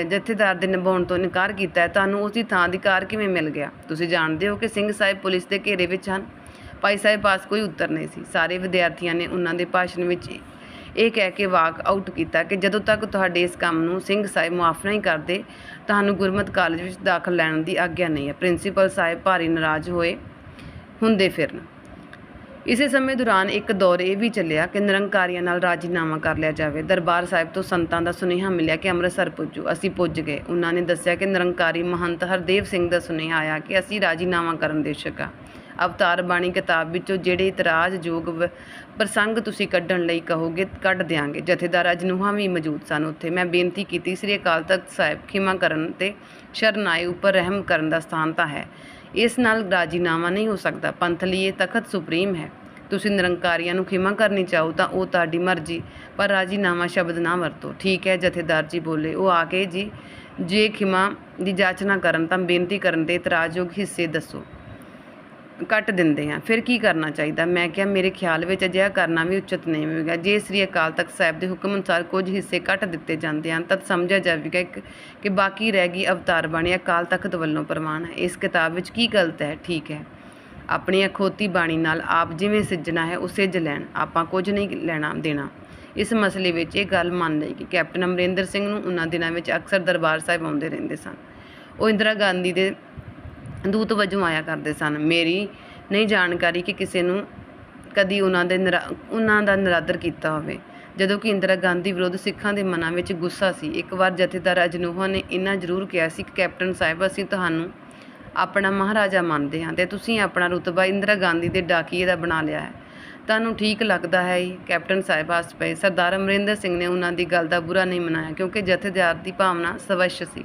Speaker 1: ਜਥੇਦਾਰ ਦੇ ਨਿਭਾਉਣ ਤੋਂ ਇਨਕਾਰ ਕੀਤਾ ਹੈ, ਤੁਹਾਨੂੰ ਉਸ ਦੀ ਥਾਂ ਅਧਿਕਾਰ ਕਿਵੇਂ ਮਿਲ ਗਿਆ। ਤੁਸੀਂ ਜਾਣਦੇ ਹੋ ਕਿ ਸਿੰਘ ਸਾਹਿਬ ਪੁਲਿਸ ਦੇ ਘੇਰੇ ਵਿੱਚ ਹਨ। ਭਾਈ ਸਾਹਿਬ ਪਾਸ ਕੋਈ ਉੱਤਰ ਨਹੀਂ ਸੀ। ਸਾਰੇ ਵਿਦਿਆਰਥੀਆਂ ਨੇ ਉਹਨਾਂ ਦੇ ਭਾਸ਼ਣ ਵਿੱਚ ਇਹ ਕਹਿ ਕੇ ਵਾਕ ਆਊਟ ਕੀਤਾ ਕਿ ਜਦੋਂ ਤੱਕ ਤੁਹਾਡੇ ਇਸ ਕੰਮ ਨੂੰ ਸਿੰਘ ਸਾਹਿਬ ਮੁਆਫ ਨਹੀਂ ਕਰਦੇ, ਤੁਹਾਨੂੰ ਗੁਰਮਤਿ ਕਾਲਜ ਵਿੱਚ ਦਾਖਲ ਲੈਣ ਦੀ ਆਗਿਆ ਨਹੀਂ ਹੈ। ਪ੍ਰਿੰਸੀਪਲ ਸਾਹਿਬ ਭਾਰੀ ਨਾਰਾਜ਼ ਹੁੰਦੇ ਫਿਰਨ। ਇਸੇ ਸਮੇਂ ਦੌਰਾਨ ਇੱਕ ਦੌਰ ਇਹ ਵੀ ਚੱਲਿਆ ਕਿ ਨਿਰੰਕਾਰੀਆਂ ਨਾਲ ਰਾਜੀਨਾਮਾ ਕਰ ਲਿਆ ਜਾਵੇ। ਦਰਬਾਰ ਸਾਹਿਬ ਤੋਂ ਸੰਤਾਂ ਦਾ ਸੁਨੇਹਾ ਮਿਲਿਆ ਕਿ ਅੰਮ੍ਰਿਤਸਰ ਪੁੱਜੋ। ਅਸੀਂ ਪੁੱਜ ਗਏ। ਉਹਨਾਂ ਨੇ ਦੱਸਿਆ ਕਿ ਨਿਰੰਕਾਰੀ ਮਹੰਤ ਹਰਦੇਵ ਸਿੰਘ ਦਾ ਸੁਨੇਹਾ ਆਇਆ ਕਿ ਅਸੀਂ ਰਾਜੀਨਾਮਾ ਕਰਨ ਦੇ ਇੱਛੁਕ ਹਾਂ। ਅਵਤਾਰ ਬਾਣੀ ਕਿਤਾਬ ਵਿੱਚੋਂ ਜਿਹੜੇ ਇਤਰਾਜ਼ਯੋਗ ਪ੍ਰਸੰਗ ਤੁਸੀਂ ਕੱਢਣ ਲਈ ਕਹੋਗੇ ਕੱਢ ਦਿਆਂਗੇ। ਜਥੇਦਾਰ ਅਜਨੋਹਾ ਵੀ ਮੌਜੂਦ ਸਨ ਉੱਥੇ। ਮੈਂ ਬੇਨਤੀ ਕੀਤੀ, ਸ੍ਰੀ ਅਕਾਲ ਤਖਤ ਸਾਹਿਬ ਖਿਮਾ ਕਰਨ ਤੇ ਸ਼ਰਨ ਆਏ ਉੱਪਰ ਰਹਿਮ ਕਰਨ ਦਾ ਸਥਾਨ ਤਾਂ ਹੈ, ਇਸ ਨਾਲ ਰਾਜੀਨਾਮਾ ਨਹੀਂ ਹੋ ਸਕਦਾ। ਪੰਥ ਲਈ ਇਹ ਤਖਤ ਸੁਪਰੀਮ ਹੈ। ਤੁਸੀਂ ਨਿਰੰਕਾਰੀਆਂ ਨੂੰ ਖਿਮਾ ਕਰਨੀ ਚਾਹੋ ਤਾਂ ਉਹ ਤੁਹਾਡੀ ਮਰਜ਼ੀ, ਪਰ ਰਾਜੀਨਾਮਾ ਸ਼ਬਦ ਨਾ ਵਰਤੋ। ਠੀਕ ਹੈ, ਜਥੇਦਾਰ ਜੀ ਬੋਲੇ। ਉਹ ਆ ਕੇ ਜੇ ਖਿਮਾ ਦੀ ਜਾਚਨਾ ਕਰਨ ਤਾਂ ਬੇਨਤੀ ਕਰਨ ਦੇ ਇਤਰਾਜ਼ਯੋਗ ਹਿੱਸੇ ਦੱਸੋ, ਕੱਟ ਦਿੰਦੇ ਹਾਂ। ਫਿਰ ਕੀ ਕਰਨਾ ਚਾਹੀਦਾ? ਮੈਂ ਕਿਹਾ, ਮੇਰੇ ਖਿਆਲ ਵਿੱਚ ਅਜਿਹਾ ਕਰਨਾ ਵੀ ਉਚਿਤ ਨਹੀਂ ਹੋਵੇਗਾ। ਜੇ ਸ੍ਰੀ ਅਕਾਲ ਤਖਤ ਸਾਹਿਬ ਦੇ ਹੁਕਮ ਅਨੁਸਾਰ ਕੁਝ ਹਿੱਸੇ ਕੱਟ ਦਿੱਤੇ ਜਾਂਦੇ ਹਨ ਤਾਂ ਸਮਝਿਆ ਜਾਵੇਗਾ ਕਿ ਬਾਕੀ ਰਹਿ ਗਈ ਅਵਤਾਰ ਬਾਣੀ ਅਕਾਲ ਤਖਤ ਵੱਲੋਂ ਪ੍ਰਵਾਨ ਹੈ। ਇਸ ਕਿਤਾਬ ਵਿੱਚ ਕੀ ਗਲਤ ਹੈ? ਠੀਕ ਹੈ, ਆਪਣੀ ਅਖੋਤੀ ਬਾਣੀ ਨਾਲ ਆਪ ਜਿਵੇਂ ਸਿੱਜਣਾ ਹੈ ਉਹ ਸਿੱਜ ਲੈਣ, ਆਪਾਂ ਕੁਝ ਨਹੀਂ ਲੈਣਾ ਦੇਣਾ। ਇਸ ਮਸਲੇ ਵਿੱਚ ਇਹ ਗੱਲ ਮੰਨ ਲਈ ਕਿ ਕੈਪਟਨ ਅਮਰਿੰਦਰ ਸਿੰਘ ਨੂੰ ਉਹਨਾਂ ਦਿਨਾਂ ਵਿੱਚ ਅਕਸਰ ਦਰਬਾਰ ਸਾਹਿਬ ਆਉਂਦੇ ਰਹਿੰਦੇ ਸਨ। ਉਹ ਇੰਦਰਾ ਗਾਂਧੀ ਦੇ ਦੂਤ ਵਜੋਂ ਆਇਆ ਕਰਦੇ ਸਨ। ਮੇਰੀ ਨਹੀਂ ਜਾਣਕਾਰੀ ਕਿ ਕਿਸੇ ਨੂੰ ਕਦੀ ਉਹਨਾਂ ਦਾ ਨਿਰਾਦਰ ਕੀਤਾ ਹੋਵੇ। ਜਦੋਂ ਕਿ ਇੰਦਰਾ ਗਾਂਧੀ ਵਿਰੁੱਧ ਸਿੱਖਾਂ ਦੇ ਮਨਾਂ ਵਿੱਚ ਗੁੱਸਾ ਸੀ। ਇੱਕ ਵਾਰ ਜਥੇਦਾਰ ਅਜਨੂਹਾ ਨੇ ਇੰਨਾ ਜ਼ਰੂਰ ਕਿਹਾ ਸੀ ਕਿ ਕੈਪਟਨ ਸਾਹਿਬ, ਅਸੀਂ ਤੁਹਾਨੂੰ ਆਪਣਾ ਮਹਾਰਾਜਾ ਮੰਨਦੇ ਹਾਂ ਅਤੇ ਤੁਸੀਂ ਆਪਣਾ ਰੁਤਬਾ ਇੰਦਰਾ ਗਾਂਧੀ ਦੇ ਡਾਕੀਏ ਦਾ ਬਣਾ ਲਿਆ ਹੈ। ਤੁਹਾਨੂੰ ਠੀਕ ਲੱਗਦਾ ਹੈ ਇਹ? ਕੈਪਟਨ ਸਾਹਿਬ ਹੱਸ ਪਏ। ਸਰਦਾਰ ਅਮਰਿੰਦਰ ਸਿੰਘ ਨੇ ਉਹਨਾਂ ਦੀ ਗੱਲ ਦਾ ਬੁਰਾ ਨਹੀਂ ਮਨਾਇਆ ਕਿਉਂਕਿ ਜਥੇਦਾਰ ਦੀ ਭਾਵਨਾ ਸਵੱਛ ਸੀ।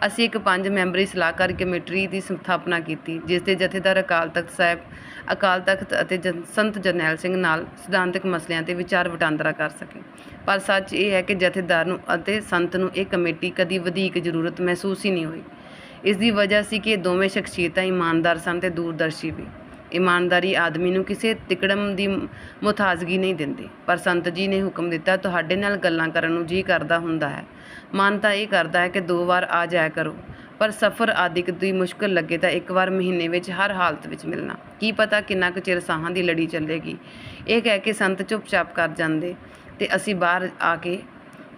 Speaker 1: ਅਸੀਂ ਇੱਕ 5 ਮੈਂਬਰੀ ਸਲਾਹਕਾਰੀ ਕਮੇਟੀ ਦੀ ਸਥਾਪਨਾ ਕੀਤੀ ਜਿਸ ਦੇ ਜਥੇਦਾਰ ਅਕਾਲ ਤਖਤ ਅਤੇ ਸੰਤ ਜਰਨੈਲ ਸਿੰਘ ਨਾਲ ਸਿਧਾਂਤਕ ਮਸਲਿਆਂ 'ਤੇ ਵਿਚਾਰ ਵਟਾਂਦਰਾ ਕਰ ਸਕੇ। ਪਰ ਸੱਚ ਇਹ ਹੈ ਕਿ ਜਥੇਦਾਰ ਨੂੰ ਅਤੇ ਸੰਤ ਨੂੰ ਇਹ ਕਮੇਟੀ ਕਦੀ ਵਧੀਕ ਜ਼ਰੂਰਤ ਮਹਿਸੂਸ ਹੀ ਨਹੀਂ ਹੋਈ। ਇਸ ਦੀ ਵਜ੍ਹਾ ਸੀ ਕਿ ਇਹ ਦੋਵੇਂ ਸ਼ਖਸੀਅਤਾਂ ਇਮਾਨਦਾਰ ਸਨ ਅਤੇ ਦੂਰਦਰਸ਼ੀ ਵੀ। ਇਮਾਨਦਾਰੀ ਆਦਮੀ ਨੂੰ ਕਿਸੇ ਤਿਕੜਮ ਦੀ ਮੁਤਾਜ਼ਗੀ ਨਹੀਂ ਦਿੰਦੀ। ਪਰ ਸੰਤ ਜੀ ਨੇ ਹੁਕਮ ਦਿੱਤਾ, ਤੁਹਾਡੇ ਨਾਲ ਗੱਲਾਂ ਕਰਨ ਨੂੰ ਜੀ ਕਰਦਾ ਹੁੰਦਾ ਹੈ। ਮਨ ਤਾਂ ਇਹ ਕਰਦਾ ਹੈ ਕਿ 2 ਵਾਰ ਆ ਜਾਇਆ ਕਰੋ, ਪਰ ਸਫ਼ਰ ਆਦਿਕ ਦੀ ਮੁਸ਼ਕਿਲ ਲੱਗੇ ਤਾਂ 1 ਵਾਰ ਮਹੀਨੇ ਵਿੱਚ ਹਰ ਹਾਲਤ ਵਿੱਚ ਮਿਲਣਾ। ਕੀ ਪਤਾ ਕਿੰਨਾ ਕੁ ਚਿਰ ਸਾਹਾਂ ਦੀ ਲੜੀ ਚੱਲੇਗੀ। ਇਹ ਕਹਿ ਕੇ ਸੰਤ ਚੁੱਪ-ਚਾਪ ਕਰ ਜਾਂਦੇ ਅਤੇ ਅਸੀਂ ਬਾਹਰ ਆ ਕੇ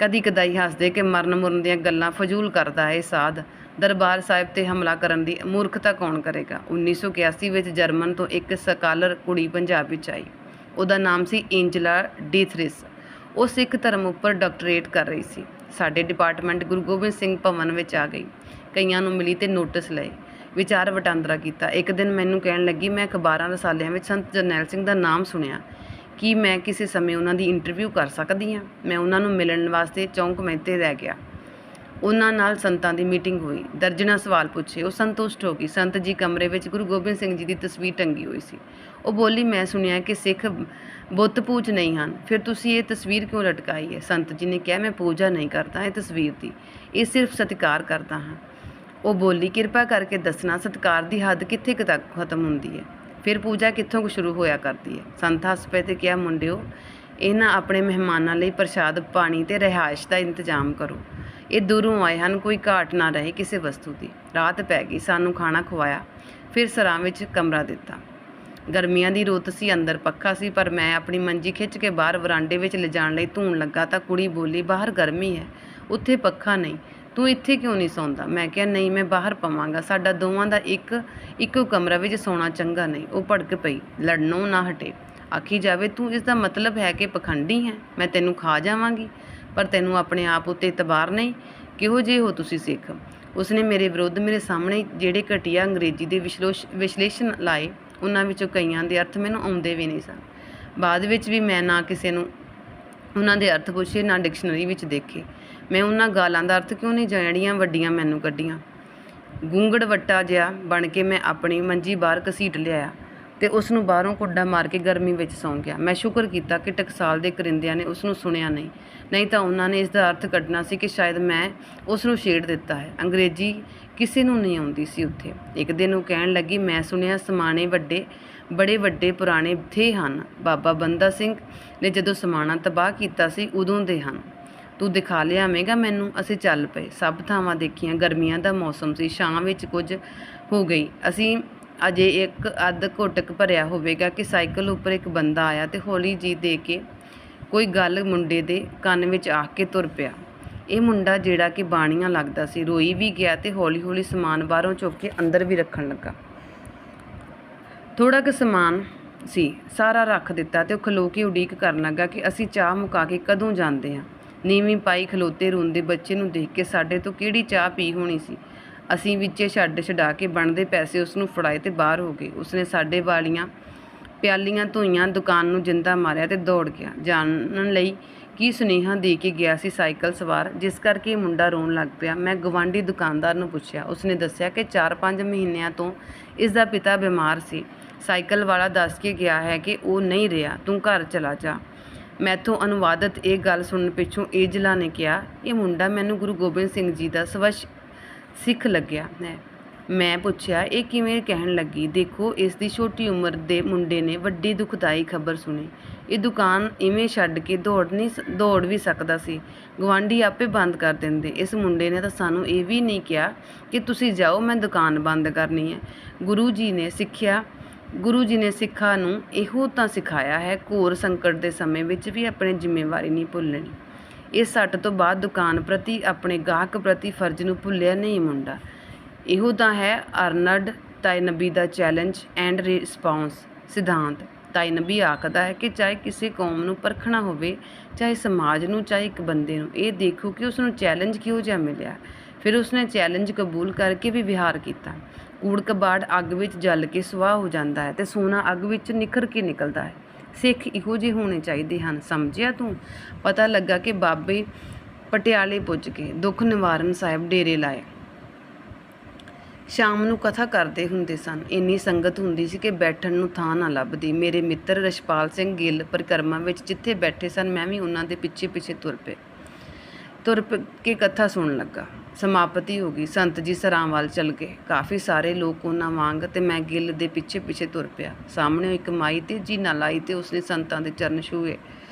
Speaker 1: ਕਦੀ ਕਦਾਈ ਹੱਸਦੇ ਕਿ ਮਰਨ ਮੁਰਨ ਦੀਆਂ ਗੱਲਾਂ ਫਜ਼ੂਲ ਕਰਦਾ ਹੈ ਇਹ ਸਾਧ। ਦਰਬਾਰ ਸਾਹਿਬ 'ਤੇ ਹਮਲਾ ਕਰਨ ਦੀ ਮੂਰਖਤਾ ਕੌਣ ਕਰੇਗਾ। 1981 ਵਿੱਚ ਜਰਮਨ ਤੋਂ ਇੱਕ ਸਕਾਲਰ ਕੁੜੀ ਪੰਜਾਬ ਵਿੱਚ ਆਈ। ਉਹਦਾ ਨਾਮ ਸੀ ਏਂਜਲਾ ਡੀਥਰਿਸ। ਉਹ ਸਿੱਖ ਧਰਮ ਉੱਪਰ ਡਾਕਟਰੇਟ ਕਰ ਰਹੀ ਸੀ। ਸਾਡੇ ਡਿਪਾਰਟਮੈਂਟ ਗੁਰੂ ਗੋਬਿੰਦ ਸਿੰਘ ਭਵਨ ਵਿੱਚ ਆ ਗਈ। ਕਈਆਂ ਨੂੰ ਮਿਲੀ ਅਤੇ ਨੋਟਿਸ ਲਏ, ਵਿਚਾਰ ਵਟਾਂਦਰਾ ਕੀਤਾ। ਇੱਕ ਦਿਨ ਮੈਨੂੰ ਕਹਿਣ ਲੱਗੀ, ਮੈਂ ਅਖਬਾਰਾਂ ਰਸਾਲਿਆਂ ਵਿੱਚ ਸੰਤ ਜਰਨੈਲ ਸਿੰਘ ਦਾ ਨਾਮ ਸੁਣਿਆ। ਕੀ ਮੈਂ ਕਿਸੇ ਸਮੇਂ ਉਹਨਾਂ ਦੀ ਇੰਟਰਵਿਊ ਕਰ ਸਕਦੀ ਹਾਂ? ਮੈਂ ਉਹਨਾਂ ਨੂੰ ਮਿਲਣ ਵਾਸਤੇ ਚੌਂਕ ਮਹਿਤੇ ਰਹਿ ਗਿਆ। ਉਹਨਾਂ ਨਾਲ ਸੰਤਾਂ ਦੀ ਮੀਟਿੰਗ ਹੋਈ। ਦਰਜਨਾਂ ਸਵਾਲ ਪੁੱਛੇ। ਉਹ ਸੰਤੁਸ਼ਟ ਹੋ ਗਈ। ਸੰਤ ਜੀ ਕਮਰੇ ਵਿੱਚ ਗੁਰੂ ਗੋਬਿੰਦ ਸਿੰਘ ਜੀ ਦੀ ਤਸਵੀਰ ਟੰਗੀ ਹੋਈ ਸੀ। ਉਹ ਬੋਲੀ, ਮੈਂ ਸੁਣਿਆ ਕਿ ਸਿੱਖ ਬੁੱਤ ਪੂਜ ਨਹੀਂ ਹਨ, ਫਿਰ ਤੁਸੀਂ ਇਹ ਤਸਵੀਰ ਕਿਉਂ ਲਟਕਾਈ ਹੈ? ਸੰਤ ਜੀ ਨੇ ਕਿਹਾ, ਮੈਂ ਪੂਜਾ ਨਹੀਂ ਕਰਦਾ ਇਹ ਤਸਵੀਰ ਦੀ, ਇਹ ਸਿਰਫ ਸਤਿਕਾਰ ਕਰਦਾ ਹਾਂ। ਉਹ ਬੋਲੀ, ਕਿਰਪਾ ਕਰਕੇ ਦੱਸਣਾ ਸਤਿਕਾਰ ਦੀ ਹੱਦ ਕਿੱਥੇ ਕੁ ਤੱਕ ਖਤਮ ਹੁੰਦੀ ਹੈ, ਫਿਰ ਪੂਜਾ ਕਿੱਥੋਂ ਕੁ ਸ਼ੁਰੂ ਹੋਇਆ ਕਰਦੀ ਹੈ? ਸੰਤ ਹੱਸ ਪਏ ਅਤੇ ਕਿਹਾ, ਮੁੰਡਿਓ, ਇਹਨਾਂ ਆਪਣੇ ਮਹਿਮਾਨਾਂ ਲਈ ਪ੍ਰਸ਼ਾਦ ਪਾਣੀ ਅਤੇ ਰਿਹਾਇਸ਼ ਦਾ ਇੰਤਜ਼ਾਮ ਕਰੋ। ਇਹ ਦੂਰੋਂ ਆਏ ਹਨ, ਕੋਈ ਘਾਟ ਨਾ ਰਹੇ ਕਿਸੇ ਵਸਤੂ ਦੀ। ਰਾਤ ਪੈ ਗਈ। ਸਾਨੂੰ ਖਾਣਾ ਖਵਾਇਆ, ਫਿਰ ਸਰਾਂ ਵਿੱਚ ਕਮਰਾ ਦਿੱਤਾ। ਗਰਮੀਆਂ ਦੀ ਰੁੱਤ ਸੀ, ਅੰਦਰ ਪੱਖਾ ਸੀ, ਪਰ ਮੈਂ ਆਪਣੀ ਮੰਜੀ ਖਿੱਚ ਕੇ ਬਾਹਰ ਵਰਾਂਡੇ ਵਿੱਚ ਲਿਜਾਣ ਲਈ ਧੂਣ ਲੱਗਾ ਤਾਂ ਕੁੜੀ ਬੋਲੀ, ਬਾਹਰ ਗਰਮੀ ਹੈ, ਉੱਥੇ ਪੱਖਾ ਨਹੀਂ, ਤੂੰ ਇੱਥੇ ਕਿਉਂ ਨਹੀਂ ਸੌਂਦਾ? ਮੈਂ ਕਿਹਾ, ਨਹੀਂ, ਮੈਂ ਬਾਹਰ ਪਵਾਂਗਾ, ਸਾਡਾ ਦੋਵਾਂ ਦਾ ਇੱਕੋ ਕਮਰਾ ਵਿੱਚ ਸੌਣਾ ਚੰਗਾ ਨਹੀਂ। ਉਹ ਭੜਕ ਪਈ, ਲੜਨੋਂ ਨਾ ਹਟੇ। ਆਖੀ ਜਾਵੇ, ਤੂੰ ਇਸ ਦਾ ਮਤਲਬ ਹੈ ਕਿ ਪਖੰਡੀ ਹੈ, ਮੈਂ ਤੈਨੂੰ ਖਾ ਜਾਵਾਂਗੀ, ਪਰ ਤੈਨੂੰ ਆਪਣੇ ਆਪ ਉੱਤੇ ਇਤਬਾਰ ਨਹੀਂ। ਕਿਹੋ ਜਿਹੇ ਹੋ ਤੁਸੀਂ ਸਿੱਖ? ਉਸਨੇ ਮੇਰੇ ਵਿਰੁੱਧ ਮੇਰੇ ਸਾਹਮਣੇ ਜਿਹੜੇ ਘਟੀਆ ਅੰਗਰੇਜ਼ੀ ਦੇ ਵਿਸ਼ਲੇਸ਼ਣ ਲਾਏ, ਉਹਨਾਂ ਵਿੱਚੋਂ ਕਈਆਂ ਦੇ ਅਰਥ ਮੈਨੂੰ ਆਉਂਦੇ ਵੀ ਨਹੀਂ ਸਨ। ਬਾਅਦ ਵਿੱਚ ਵੀ ਮੈਂ ਨਾ ਕਿਸੇ ਨੂੰ ਉਹਨਾਂ ਦੇ ਅਰਥ ਪੁੱਛੇ, ਨਾ ਡਿਕਸ਼ਨਰੀ ਵਿੱਚ ਦੇਖੇ। ਮੈਂ ਉਹਨਾਂ ਗਾਲਾਂ ਦਾ ਅਰਥ ਕਿਉਂ ਨਹੀਂ ਜਿਹੜੀਆਂ ਵੱਡੀਆਂ ਮੈਨੂੰ ਕੱਢੀਆਂ। ਗੂੰਗੜ ਵੱਟਾ ਜਿਹਾ ਬਣ ਕੇ ਮੈਂ ਆਪਣੀ ਮੰਜੀ ਬਾਹਰ ਘਸੀਟ ਲਿਆਇਆ ਅਤੇ ਉਸ ਨੂੰ ਬਾਹਰੋਂ ਕੁੱਡਾ ਮਾਰ ਕੇ ਗਰਮੀ ਵਿੱਚ ਸੌਂ ਗਿਆ। ਮੈਂ ਸ਼ੁਕਰ ਕੀਤਾ ਕਿ ਟਕਸਾਲ ਦੇ ਕਰਿੰਦਿਆਂ ਨੇ ਉਸ ਨੂੰ ਸੁਣਿਆ ਨਹੀਂ ਤਾਂ ਉਹਨਾਂ ਨੇ ਇਸ ਦਾ ਅਰਥ ਕੱਢਣਾ ਸੀ ਕਿ ਸ਼ਾਇਦ ਮੈਂ ਉਸ ਨੂੰ ਛੇੜ ਦਿੱਤਾ ਹੈ। ਅੰਗਰੇਜ਼ੀ ਕਿਸੇ ਨੂੰ ਨਹੀਂ ਆਉਂਦੀ ਸੀ ਉੱਥੇ। ਇੱਕ ਦਿਨ ਉਹ ਕਹਿਣ ਲੱਗੀ, ਮੈਂ ਸੁਣਿਆ ਸਮਾਣੇ ਬੜੇ ਵੱਡੇ ਪੁਰਾਣੇ ਥੇ ਹਨ। ਬਾਬਾ ਬੰਦਾ ਸਿੰਘ ਨੇ ਜਦੋਂ ਸਮਾਣਾ ਤਬਾਹ ਕੀਤਾ ਸੀ ਉਦੋਂ ਦੇ ਹਨ। ਤੂੰ ਦਿਖਾ ਲਿਆਵੇਂਗਾ ਮੈਨੂੰ? ਅਸੀਂ ਚੱਲ ਪਏ। ਸਭ ਥਾਵਾਂ ਦੇਖੀਆਂ। ਗਰਮੀਆਂ ਦਾ ਮੌਸਮ ਸੀ। ਛਾਂ ਵਿੱਚ ਕੁਝ ਹੋ ਗਈ। ਅਸੀਂ ਅਜੇ ਇੱਕ ਅੱਧ ਘੁੱਟਕ ਭਰਿਆ ਹੋਵੇਗਾ ਕਿ ਸਾਈਕਲ ਉੱਪਰ ਇੱਕ ਬੰਦਾ ਆਇਆ ਅਤੇ ਹੌਲੀ ਜੀ ਦੇ ਕੇ ਕੋਈ ਗੱਲ ਮੁੰਡੇ ਦੇ ਕੰਨ ਵਿੱਚ ਆਖ ਕੇ ਤੁਰ ਪਿਆ। ਇਹ ਮੁੰਡਾ ਜਿਹੜਾ ਕਿ ਬਾਣੀਆਂ ਲੱਗਦਾ ਸੀ, ਰੋਈ ਵੀ ਗਿਆ ਅਤੇ ਹੌਲੀ ਸਮਾਨ ਬਾਹਰੋਂ ਚੁੱਕ ਕੇ ਅੰਦਰ ਵੀ ਰੱਖਣ ਲੱਗਾ। ਥੋੜ੍ਹਾ ਕੁ ਸਮਾਨ ਸੀ, ਸਾਰਾ ਰੱਖ ਦਿੱਤਾ ਅਤੇ ਉਹ ਖਲੋ ਕੇ ਉਡੀਕ ਕਰਨ ਲੱਗਾ ਕਿ ਅਸੀਂ ਚਾਹ ਮੁਕਾ ਕੇ ਕਦੋਂ ਜਾਂਦੇ ਹਾਂ। ਨੀਵੀਂ ਪਾਈ ਖਲੋਤੇ ਰੋਂਦੇ ਬੱਚੇ ਨੂੰ ਦੇਖ ਕੇ ਸਾਡੇ ਤੋਂ ਕਿਹੜੀ ਚਾਹ ਪੀ ਹੋਣੀ ਸੀ। ਅਸੀਂ ਵਿੱਚੇ ਛਡਾ ਕੇ ਬਣਦੇ ਪੈਸੇ ਉਸ ਨੂੰ ਫੜਾਏ ਅਤੇ ਬਾਹਰ ਹੋ ਗਏ। ਉਸਨੇ ਸਾਡੇ ਵਾਲੀਆਂ ਪਿਆਲੀਆਂ ਧੋਈਆਂ, ਦੁਕਾਨ ਨੂੰ ਜਿੰਦਾ ਮਾਰਿਆ ਅਤੇ ਦੌੜ ਗਿਆ, ਜਾਣਨ ਲਈ ਕੀ ਸੁਨੇਹਾ ਦੇ ਕੇ ਗਿਆ ਸੀ ਸਾਈਕਲ ਸਵਾਰ, ਜਿਸ ਕਰਕੇ ਇਹ ਮੁੰਡਾ ਰੋਣ ਲੱਗ ਪਿਆ। ਮੈਂ ਗਵਾਂਢੀ ਦੁਕਾਨਦਾਰ ਨੂੰ ਪੁੱਛਿਆ। ਉਸਨੇ ਦੱਸਿਆ ਕਿ 4-5 ਮਹੀਨਿਆਂ ਤੋਂ ਇਸ ਦਾ ਪਿਤਾ ਬਿਮਾਰ ਸੀ। ਸਾਈਕਲ ਵਾਲਾ ਦੱਸ ਕੇ ਗਿਆ ਹੈ ਕਿ ਉਹ ਨਹੀਂ ਰਿਹਾ, ਤੂੰ ਘਰ ਚਲਾ ਜਾ। ਮੈਥੋਂ ਅਨੁਵਾਦਤ ਇਹ ਗੱਲ ਸੁਣਨ ਪਿੱਛੋਂ ਏਜਲਾ ਨੇ ਕਿਹਾ, ਇਹ ਮੁੰਡਾ ਮੈਨੂੰ ਗੁਰੂ ਗੋਬਿੰਦ ਸਿੰਘ ਜੀ ਦਾ ਸਵੱਛ ਸਿੱਖ ਲੱਗਿਆ ਹੈ। ਮੈਂ ਪੁੱਛਿਆ, ਇਹ ਕਿਵੇਂ ਕਹਿਣ ਲੱਗੀ? ਦੇਖੋ, ਇਸ ਦੀ ਛੋਟੀ ਉਮਰ ਦੇ ਮੁੰਡੇ ਨੇ ਵੱਡੀ ਦੁਖਦਾਈ ਖਬਰ ਸੁਣੀ। ਇਹ ਦੁਕਾਨ ਇਵੇਂ ਛੱਡ ਕੇ ਦੌੜ ਵੀ ਸਕਦਾ ਸੀ, ਗੁਆਂਢੀ ਆਪੇ ਬੰਦ ਕਰ ਦਿੰਦੇ। ਇਸ ਮੁੰਡੇ ਨੇ ਤਾਂ ਸਾਨੂੰ ਇਹ ਵੀ ਨਹੀਂ ਕਿਹਾ ਕਿ ਤੁਸੀਂ ਜਾਓ, ਮੈਂ ਦੁਕਾਨ ਬੰਦ ਕਰਨੀ ਹੈ। ਗੁਰੂ ਜੀ ਨੇ ਸਿੱਖਿਆ ਗੁਰੂ ਜੀ ਨੇ ਸਿੱਖਾਂ ਨੂੰ ਇਹੋ ਤਾਂ ਸਿਖਾਇਆ ਹੈ, ਘੋਰ ਸੰਕਟ ਦੇ ਸਮੇਂ ਵਿੱਚ ਵੀ ਆਪਣੀ ਜ਼ਿੰਮੇਵਾਰੀ ਨਹੀਂ ਭੁੱਲਣੀ। ਇਸ ਸੱਟ ਤੋਂ ਬਾਅਦ ਦੁਕਾਨ ਪ੍ਰਤੀ, ਆਪਣੇ ਗਾਹਕ ਪ੍ਰਤੀ ਫਰਜ਼ ਨੂੰ ਭੁੱਲਿਆ ਨਹੀਂ ਮੁੰਡਾ। ਇਹੋ ਤਾਂ ਹੈ ਅਰਨਲਡ ਤਾਇਨਬੀ ਦਾ ਚੈਲੰਜ ਐਂਡ ਰਿਸਪੌਂਸ ਸਿਧਾਂਤ। ਤਾਇਨਬੀ ਆਖਦਾ ਹੈ ਕਿ ਚਾਹੇ ਕਿਸੇ ਕੌਮ ਨੂੰ ਪਰਖਣਾ ਹੋਵੇ, ਚਾਹੇ ਸਮਾਜ ਨੂੰ, ਚਾਹੇ ਇੱਕ ਬੰਦੇ ਨੂੰ, ਇਹ ਦੇਖੋ ਕਿ ਉਸ ਨੂੰ ਚੈਲੰਜ ਕਿਹੋ ਜਿਹਾ ਮਿਲਿਆ। ਫਿਰ ਉਸਨੇ ਚੈਲੰਜ ਕਬੂਲ ਕਰਕੇ ਵੀ ਵਿਹਾਰ ਕੀਤਾ। ਕੂੜ ਕਬਾੜ ਅੱਗ ਵਿੱਚ ਜਲ ਕੇ ਸੁਆਹ ਹੋ ਜਾਂਦਾ ਹੈ ਤੇ ਸੋਨਾ ਅੱਗ ਵਿੱਚ ਨਿਖਰ ਕੇ ਨਿਕਲਦਾ ਹੈ। ਸਿੱਖ ਇਹੋ ਜਿਹੇ ਹੋਣੇ ਚਾਹੀਦੇ ਹਨ, ਸਮਝਿਆ ਤੂੰ? ਪਤਾ ਲੱਗਾ ਕਿ ਬਾਬੇ ਪਟਿਆਲੇ ਪੁੱਜ ਕੇ ਦੁੱਖ ਨਿਵਾਰਨ ਸਾਹਿਬ ਡੇਰੇ ਲਾਏ। ਸ਼ਾਮ ਨੂੰ ਕਥਾ ਕਰਦੇ ਹੁੰਦੇ ਸਨ। ਇੰਨੀ ਸੰਗਤ ਹੁੰਦੀ ਸੀ ਕਿ ਬੈਠਣ ਨੂੰ ਥਾਂ ਨਾ ਲੱਭਦੀ। ਮੇਰੇ ਮਿੱਤਰ ਰਛਪਾਲ ਸਿੰਘ ਗਿੱਲ ਪਰਿਕਰਮਾ ਵਿੱਚ ਜਿੱਥੇ ਬੈਠੇ ਸਨ, ਮੈਂ ਵੀ ਉਹਨਾਂ ਦੇ ਪਿੱਛੇ ਪਿੱਛੇ ਤੁਰ ਕੇ ਕਥਾ ਸੁਣਨ ਲੱਗਾ। ਸਮਾਪਤੀ ਹੋ ਗਈ। ਸੰਤ ਜੀ ਸਰਾਂ ਵੱਲ ਚਲ ਗਏ। ਕਾਫੀ ਸਾਰੇ ਲੋਕ ਉਹਨਾਂ ਵਾਂਗ, ਤੇ ਮੈਂ ਗਿੱਲ ਦੇ ਪਿੱਛੇ ਪਿੱਛੇ ਤੁਰ ਪਿਆ। ਸਾਹਮਣੇ ਇੱਕ ਮਾਈ ਤੇ ਜੀ ਨਾ ਲਾਈ ਤੇ ਉਸਨੇ ਸੰਤਾਂ ਦੇ ਚਰਨ ਛੂਹੇ।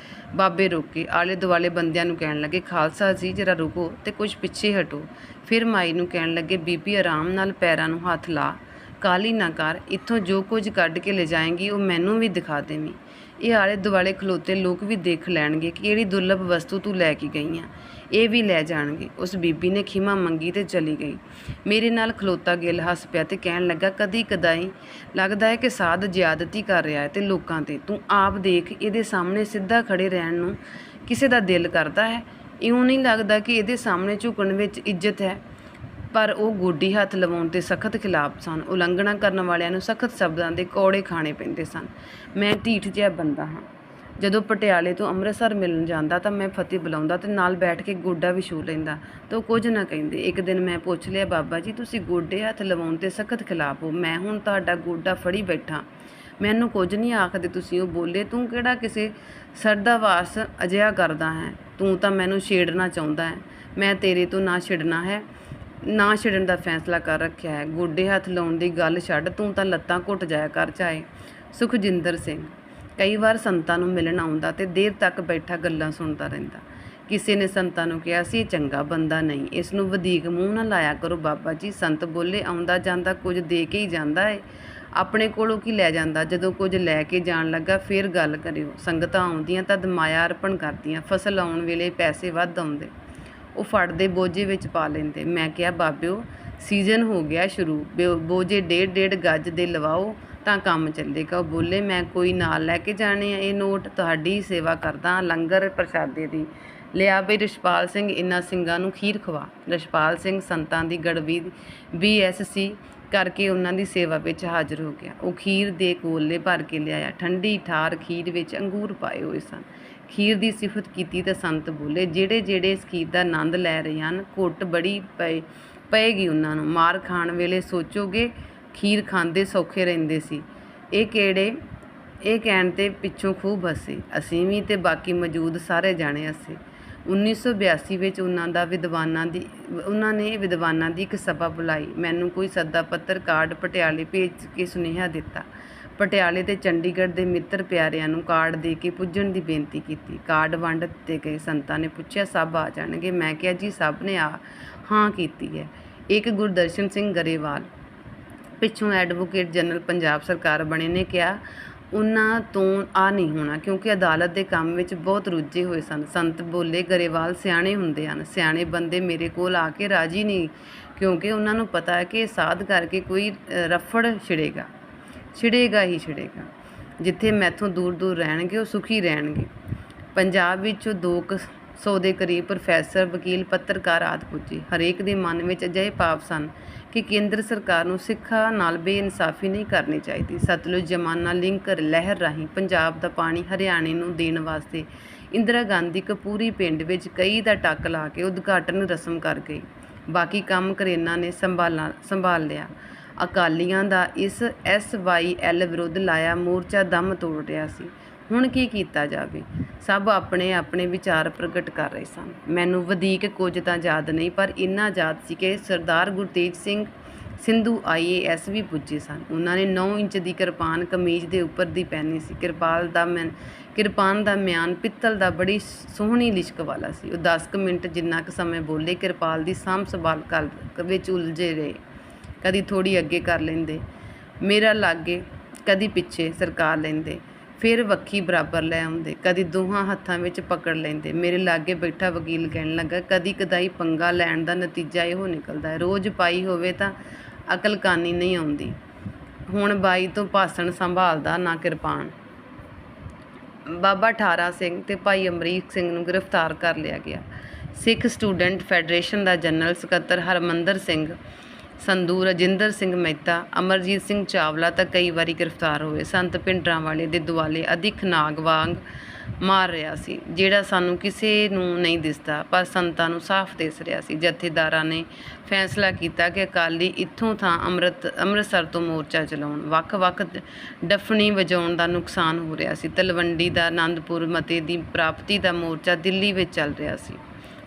Speaker 1: ਬਾਬੇ ਰੋਕੇ, ਆਲੇ ਦੁਆਲੇ ਬੰਦਿਆਂ ਨੂੰ ਕਹਿਣ ਲੱਗੇ, ਖਾਲਸਾ ਜੀ ਜਰਾ ਰੁਕੋ ਤੇ ਕੁਝ ਪਿੱਛੇ ਹਟੋ। ਫਿਰ ਮਾਈ ਨੂੰ ਕਹਿਣ ਲੱਗੇ, ਬੀਬੀ ਆਰਾਮ ਨਾਲ ਪੈਰਾਂ ਨੂੰ ਹੱਥ ਲਾ, ਕਾਹਲੀ ਨਾ ਕਰ, ਇੱਥੋਂ ਜੋ ਕੁਝ ਕੱਢ ਕੇ ਲੈ ਜਾਏਂਗੀ ਉਹ ਮੈਨੂੰ ਵੀ ਦਿਖਾ ਦੇਵੀਂ। ਇਹ ਆਲੇ ਦੁਆਲੇ ਖਲੋਤੇ ਲੋਕ ਵੀ ਦੇਖ ਲੈਣਗੇ ਕਿ ਕਿਹੜੀ ਦੁਰਲਭ ਵਸਤੂ ਤੂੰ ਲੈ ਕੇ ਗਈ ਆਂ, ਇਹ ਵੀ ਲੈ ਜਾਣਗੇ। ਉਸ ਬੀਬੀ ਨੇ ਖਿਮਾ ਮੰਗੀ ਤੇ ਚਲੀ ਗਈ। ਮੇਰੇ ਨਾਲ ਖਲੋਤਾ ਗਿੱਲ ਹੱਸ ਪਿਆ ਤੇ ਕਹਿਣ ਲੱਗਾ, ਕਦੀ ਕਦਾਈ ਲੱਗਦਾ ਹੈ ਕਿ ਸਾਧ ਜ਼ਿਆਦਤੀ ਕਰ ਰਿਹਾ ਹੈ ਤੇ ਲੋਕਾਂ ਤੇ। ਤੂੰ ਆਪ ਦੇਖ, ਇਹਦੇ ਸਾਹਮਣੇ ਸਿੱਧਾ ਖੜੇ ਰਹਿਣ ਨੂੰ ਕਿਸੇ ਦਾ ਦਿਲ ਕਰਦਾ ਹੈ? ਇਉਂ ਨਹੀਂ ਲੱਗਦਾ ਕਿ ਇਹਦੇ ਸਾਹਮਣੇ ਝੁਕਣ ਵਿੱਚ ਇੱਜ਼ਤ ਹੈ? ਪਰ ਉਹ ਗੋਡੀ ਹੱਥ ਲਵਾਉਣ ਤੇ ਸਖਤ ਖਿਲਾਫ ਸਨ। ਉਲੰਘਣਾ ਕਰਨ ਵਾਲਿਆਂ ਨੂੰ ਸਖਤ ਸ਼ਬਦਾਂ ਦੇ ਕੌੜੇ ਖਾਣੇ ਪੈਂਦੇ ਸਨ। ਮੈਂ ਢੀਠ ਜਿਹਾ ਬੰਦਾ ਹਾਂ। ਜਦੋਂ ਪਟਿਆਲੇ ਤੋਂ ਅੰਮ੍ਰਿਤਸਰ ਮਿਲਣ ਜਾਂਦਾ ਤਾਂ ਮੈਂ ਫਤਿਹ ਬੁਲਾਉਂਦਾ ਤੇ ਨਾਲ ਬੈਠ ਕੇ ਗੋਡਾ ਵੀ ਛੂਹ ਲੈਂਦਾ ਤਾਂ ਉਹ ਕੁਝ ਨਾ ਕਹਿੰਦੇ। ਇੱਕ ਦਿਨ ਮੈਂ ਪੁੱਛ ਲਿਆ, ਬਾਬਾ ਜੀ ਤੁਸੀਂ ਗੋਡੇ ਹੱਥ ਲਵਾਉਣ ਤੇ ਸਖਤ ਖਿਲਾਫ ਹੋ, ਮੈਂ ਹੁਣ ਤੁਹਾਡਾ ਗੋਡਾ ਫੜੀ ਬੈਠਾ, ਮੈਨੂੰ ਕੁਝ ਨਹੀਂ ਆਖਦੇ ਤੁਸੀਂ? ਉਹ ਬੋਲੇ, ਤੂੰ ਕਿਹੜਾ ਕਿਸੇ ਸਰਦਾਵਾਸ ਅਜਿਹਾ ਕਰਦਾ ਹੈ? ਤੂੰ ਤਾਂ ਮੈਨੂੰ ਛੇੜਨਾ ਚਾਹੁੰਦਾ ਹੈ। ਮੈਂ ਤੇਰੇ ਤੋਂ ਨਾ ਛਿੜਨਾ ਹੈ, ਨਾ ਛਿੜਨ ਦਾ ਫੈਸਲਾ ਕਰ ਰੱਖਿਆ ਹੈ। ਗੋਡੇ ਹੱਥ ਲਾਉਣ ਦੀ ਗੱਲ ਛੱਡ, ਤੂੰ ਤਾਂ ਲੱਤਾਂ ਘੁੱਟ ਜਾਇਆ ਕਰ ਚਾਹੇ। ਸੁਖਜਿੰਦਰ ਸਿੰਘ ਕਈ ਵਾਰ ਸੰਤਾਂ ਨੂੰ ਮਿਲਣ ਆਉਂਦਾ ਤੇ ਦੇਰ ਤੱਕ ਬੈਠਾ ਗੱਲਾਂ ਸੁਣਦਾ ਰਹਿੰਦਾ। ਕਿਸੇ ਨੇ ਸੰਤਾਂ ਨੂੰ ਕਿਹਾ ਸੀ, ਇਹ ਚੰਗਾ ਬੰਦਾ ਨਹੀਂ, ਇਸ ਨੂੰ ਵਧੀਕ ਮੂੰਹ ਨਾ ਲਾਇਆ ਕਰੋ ਬਾਬਾ ਜੀ। ਸੰਤ ਬੋਲੇ, ਆਉਂਦਾ ਜਾਂਦਾ ਕੁਝ ਦੇ ਕੇ ਹੀ ਜਾਂਦਾ ਏ, ਆਪਣੇ ਕੋਲੋਂ ਕੀ ਲੈ ਜਾਂਦਾ? ਜਦੋਂ ਕੁਝ ਲੈ ਕੇ ਜਾਣ ਲੱਗਾ ਫਿਰ ਗੱਲ ਕਰਿਓ। ਸੰਗਤਾਂ ਆਉਂਦੀਆਂ ਤਾਂ ਮਾਇਆ ਅਰਪਣ ਕਰਦੀਆਂ, ਫਸਲ ਆਉਣ ਵੇਲੇ ਪੈਸੇ ਵੱਧ ਆਉਂਦੇ, ਉਹ ਫੜਦੇ ਬੋਝੇ ਵਿੱਚ ਪਾ ਲੈਂਦੇ। ਮੈਂ ਕਿਹਾ, ਬਾਬਿਓ ਸੀਜ਼ਨ ਹੋ ਗਿਆ ਸ਼ੁਰੂ, ਬੋਝੇ 1.5 ਗਜ ਦੇ ਲਵਾਓ ਤਾਂ ਕੰਮ ਚੱਲੇਗਾ। ਉਹ ਬੋਲੇ, ਮੈਂ ਕੋਈ ਨਾਲ ਲੈ ਕੇ ਜਾਣੇ ਆ? ਇਹ ਨੋਟ ਤੁਹਾਡੀ ਸੇਵਾ ਕਰਦਾ, ਲੰਗਰ ਪ੍ਰਸ਼ਾਦੇ ਦੀ। ਲਿਆ ਬਈ ਰਛਪਾਲ ਸਿੰਘ, ਇਹਨਾਂ ਸਿੰਘਾਂ ਨੂੰ ਖੀਰ ਖਵਾ। ਰਛਪਾਲ ਸਿੰਘ ਸੰਤਾਂ ਦੀ ਗੜਵੀ BSc ਕਰਕੇ ਉਹਨਾਂ ਦੀ ਸੇਵਾ ਵਿੱਚ ਹਾਜ਼ਰ ਹੋ ਗਿਆ। ਉਹ ਖੀਰ ਦੇ ਕੋਲੇ ਭਰ ਕੇ ਲਿਆਇਆ। ਠੰਡੀ ਠਾਰ ਖੀਰ ਵਿੱਚ ਅੰਗੂਰ ਪਾਏ ਹੋਏ ਸਨ। ਖੀਰ ਦੀ ਸਿਫਤ ਕੀਤੀ ਤਾਂ ਸੰਤ ਬੋਲੇ, ਜਿਹੜੇ ਇਸ ਖੀਰ ਦਾ ਆਨੰਦ ਲੈ ਰਹੇ ਹਨ, ਘੁੱਟ ਬੜੀ ਪਏਗੀ ਉਹਨਾਂ ਨੂੰ। ਮਾਰ ਖਾਣ ਵੇਲੇ ਸੋਚੋਗੇ ਖੀਰ ਖਾਂਦੇ ਸੌਖੇ ਰਹਿੰਦੇ ਸੀ। ਇਹ ਕਹਿਣ ਤੇ ਪਿੱਛੋਂ ਖੂਬ ਹੱਸੇ, ਅਸੀਂ ਵੀ ਤੇ ਬਾਕੀ ਮੌਜੂਦ ਸਾਰੇ ਜਾਣੇ ਹੱਸੇ। 1982 ਵਿੱਚ ਉਹਨਾਂ ਨੇ ਵਿਦਵਾਨਾਂ ਦੀ ਇੱਕ ਸਭਾ ਬੁਲਾਈ। ਮੈਨੂੰ ਕੋਈ ਸੱਦਾ ਪੱਤਰ ਕਾਰਡ ਪਟਿਆਲੇ ਭੇਜ ਕੇ ਸੁਨੇਹਾ ਦਿੱਤਾ। ਪਟਿਆਲੇ ਤੇ ਚੰਡੀਗੜ੍ਹ ਦੇ ਮਿੱਤਰ ਪਿਆਰਿਆਂ ਨੂੰ ਕਾਰਡ ਦੇ ਕੇ ਪੁੱਜਣ ਦੀ ਬੇਨਤੀ ਕੀਤੀ। ਕਾਰਡ ਵੰਡ ਦਿੱਤੇ ਗਏ। ਸੰਤਾਂ ਨੇ ਪੁੱਛਿਆ, ਸਭ ਆ ਜਾਣਗੇ? ਮੈਂ ਕਿਹਾ, ਜੀ ਸਭ ਨੇ ਹਾਂ ਕੀਤੀ ਹੈ। ਇੱਕ ਗੁਰਦਰਸ਼ਨ ਸਿੰਘ ਗਰੇਵਾਲ, ਪਿੱਛੋਂ ਐਡਵੋਕੇਟ ਜਨਰਲ ਪੰਜਾਬ ਸਰਕਾਰ ਬਣੇ, ਨੇ ਕਿਹਾ, ਉਹਨਾਂ ਤੋਂ ਆ ਨਹੀਂ ਹੋਣਾ, ਕਿਉਂਕਿ ਅਦਾਲਤ ਦੇ ਕੰਮ ਵਿੱਚ ਬਹੁਤ ਰੁੱਝੇ ਹੋਏ ਸਨ। ਸੰਤ ਬੋਲੇ, ਗਰੇਵਾਲ ਸਿਆਣੇ ਹੁੰਦੇ ਹਨ, ਸਿਆਣੇ ਬੰਦੇ ਮੇਰੇ ਕੋਲ ਆ ਕੇ ਰਾਜੀ ਨਹੀਂ, ਕਿਉਂਕਿ ਉਹਨਾਂ ਨੂੰ ਪਤਾ ਹੈ ਕਿ ਸਾਧ ਕਰਕੇ ਕੋਈ ਰਫੜ ਛਿੜੇਗਾ ਹੀ ਛਿੜੇਗਾ। ਜਿੱਥੇ ਮੈਥੋਂ ਦੂਰ ਦੂਰ ਰਹਿਣਗੇ ਉਹ ਸੁਖੀ ਰਹਿਣਗੇ। ਪੰਜਾਬ ਵਿੱਚੋਂ 200 ਦੇ ਕਰੀਬ ਪ੍ਰੋਫੈਸਰ, ਵਕੀਲ, ਪੱਤਰਕਾਰ ਆਦਿ ਪੁੱਜੇ। ਹਰੇਕ ਦੇ ਮਨ ਵਿੱਚ ਅਜਿਹੇ ਭਾਵ ਸਨ ਕਿ ਕੇਂਦਰ ਸਰਕਾਰ ਨੂੰ ਸਿੱਖਾਂ ਨਾਲ ਬੇਇਨਸਾਫੀ ਨਹੀਂ ਕਰਨੀ ਚਾਹੀਦੀ। ਸਤਲੁਜ ਜਮਾਨਾ ਲਿੰਕ ਲਹਿਰ ਰਾਹੀਂ ਪੰਜਾਬ ਦਾ ਪਾਣੀ ਹਰਿਆਣੇ ਨੂੰ ਦੇਣ ਵਾਸਤੇ ਇੰਦਰਾ ਗਾਂਧੀ ਕਪੂਰੀ ਪਿੰਡ ਵਿੱਚ ਕਈ ਦਾ ਟੱਕ ਲਾ ਕੇ ਉਦਘਾਟਨ ਰਸਮ ਕਰ ਗਈ। ਬਾਕੀ ਕੰਮ ਕਰੇਨਾ ਨੇ ਸੰਭਾਲ ਲਿਆ। ਅਕਾਲੀਆਂ ਦਾ ਇਸ SYL ਵਿਰੁੱਧ ਲਾਇਆ ਮੋਰਚਾ ਦਮ ਤੋੜ ਰਿਹਾ ਸੀ। ਹੁਣ ਕੀ ਕੀਤਾ ਜਾਵੇ? ਸਭ ਆਪਣੇ ਆਪਣੇ ਵਿਚਾਰ ਪ੍ਰਗਟ ਕਰ ਰਹੇ ਸਨ। ਮੈਨੂੰ ਵਧੀਕ ਕੁਝ ਤਾਂ ਯਾਦ ਨਹੀਂ, ਪਰ ਇੰਨਾ ਯਾਦ ਸੀ ਕਿ ਸਰਦਾਰ ਗੁਰਤੇਜ ਸਿੰਘ ਸਿੰਧੂ IAS ਵੀ ਪੁੱਜੇ ਸਨ। ਉਹਨਾਂ ਨੇ 9 ਇੰਚ ਦੀ ਕਿਰਪਾਨ ਕਮੀਜ਼ ਦੇ ਉੱਪਰ ਦੀ ਪਹਿਨੀ ਸੀ। ਕਿਰਪਾਨ ਦਾ ਮਿਆਨ ਪਿੱਤਲ ਦਾ ਬੜੀ ਸੋਹਣੀ ਲਿਸ਼ਕ ਵਾਲਾ ਸੀ। ਉਹ 10 ਮਿੰਟ ਜਿੰਨਾ ਕੁ ਸਮੇਂ ਬੋਲੇ, ਕਿਰਪਾਲ ਦੀ ਸਾਂਭ ਸੰਭਾਲ ਕਰ ਵਿੱਚ ਉਲਝੇ ਰਹੇ। ਕਦੀ ਥੋੜ੍ਹੀ ਅੱਗੇ ਕਰ ਲੈਂਦੇ, ਮੇਰਾ ਲਾਗੇ कदी पिछे सरकार लेंदे, फिर वक्खी बराबर लै आउंदे, कदी दोहां हत्थां विच पकड़ लेंदे। मेरे लागे बैठा वकील कहण लगा, कदी कदाई पंगा लैण दा नतीजा इहो निकलदा है, रोज़ पाई होवे तां अकल कानी नहीं आउंदी। हुण बाई तो भाषण संभालदा ना किरपान। बाबा ਠਾਰਾ ਸਿੰਘ ਤੇ ਭਾਈ ਅਮਰੀਕ ਸਿੰਘ ਨੂੰ ਗ੍ਰਿਫਤਾਰ ਕਰ ਲਿਆ ਗਿਆ। ਸਿੱਖ ਸਟੂਡੈਂਟ ਫੈਡਰੇਸ਼ਨ ਦਾ ਜਨਰਲ ਸਕੱਤਰ ਹਰਮੰਦਰ ਸਿੰਘ ਸੰਧੂ, ਰਜਿੰਦਰ ਸਿੰਘ ਮਹਿਤਾ, ਅਮਰਜੀਤ ਸਿੰਘ ਚਾਵਲਾ ਤਾਂ ਕਈ ਵਾਰੀ ਗ੍ਰਿਫਤਾਰ ਹੋਏ। ਸੰਤ ਭਿੰਡਰਾਂਵਾਲੇ ਦੇ ਦੁਆਲੇ ਅਦਿੱਖ ਨਾਗ ਵਾਂਗ ਮਾਰ ਰਿਹਾ ਸੀ, ਜਿਹੜਾ ਸਾਨੂੰ ਕਿਸੇ ਨੂੰ ਨਹੀਂ ਦਿਸਦਾ, ਪਰ ਸੰਤਾਂ ਨੂੰ ਸਾਫ਼ ਦਿਸ ਰਿਹਾ ਸੀ। ਜਥੇਦਾਰਾਂ ਨੇ ਫੈਸਲਾ ਕੀਤਾ ਕਿ ਅਕਾਲੀ ਇੱਥੋਂ ਥਾਂ ਅੰਮ੍ਰਿਤਸਰ ਤੋਂ ਮੋਰਚਾ ਚਲਾਉਣ। ਵੱਖ-ਵੱਖ ਡਫਣੀ ਵਜਾਉਣ ਦਾ ਨੁਕਸਾਨ ਹੋ ਰਿਹਾ ਸੀ। ਤਲਵੰਡੀ ਦਾ ਆਨੰਦਪੁਰ ਮਤੇ ਦੀ ਪ੍ਰਾਪਤੀ ਦਾ ਮੋਰਚਾ ਦਿੱਲੀ ਵਿੱਚ ਚੱਲ ਰਿਹਾ ਸੀ।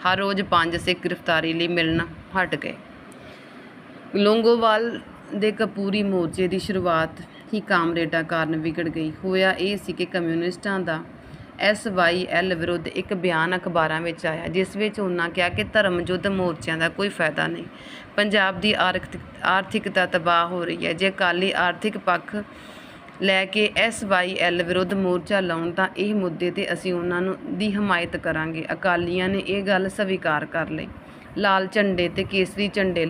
Speaker 1: ਹਰ ਰੋਜ਼ 5 ਸਿੱਖ ਗ੍ਰਿਫਤਾਰੀ ਲਈ ਮਿਲਣ ਹਟ ਗਏ। ਲੌਂਗੋਵਾਲ ਦੇ ਕਪੂਰੀ ਮੋਰਚੇ ਦੀ ਸ਼ੁਰੂਆਤ ਹੀ ਕਾਮਰੇਡਾਂ ਕਾਰਨ ਵਿਗੜ ਗਈ। ਹੋਇਆ ਇਹ ਸੀ ਕਿ ਕਮਿਊਨਿਸਟਾਂ ਦਾ SYL ਵਿਰੁੱਧ ਇੱਕ ਬਿਆਨ ਅਖਬਾਰਾਂ ਵਿੱਚ ਆਇਆ, ਜਿਸ ਵਿੱਚ ਉਹਨਾਂ ਕਿਹਾ ਕਿ ਧਰਮ ਯੁੱਧ ਮੋਰਚਿਆਂ ਦਾ ਕੋਈ ਫਾਇਦਾ ਨਹੀਂ, ਪੰਜਾਬ ਦੀ ਆਰਥਿਕਤਾ ਤਬਾਹ ਹੋ ਰਹੀ ਹੈ। ਜੇ ਅਕਾਲੀ ਆਰਥਿਕ ਪੱਖ ਲੈ ਕੇ SYL ਵਿਰੁੱਧ ਮੋਰਚਾ ਲਾਉਣ ਤਾਂ ਇਹ ਮੁੱਦੇ 'ਤੇ ਅਸੀਂ ਉਹਨਾਂ ਦੀ ਹਮਾਇਤ ਕਰਾਂਗੇ। ਅਕਾਲੀਆਂ ਨੇ ਇਹ ਗੱਲ ਸਵੀਕਾਰ ਕਰ ਲਈ। ਲਾਲ ਝੰਡੇ ਤੇ ਕੇਸਰੀ ਝੰਡੇ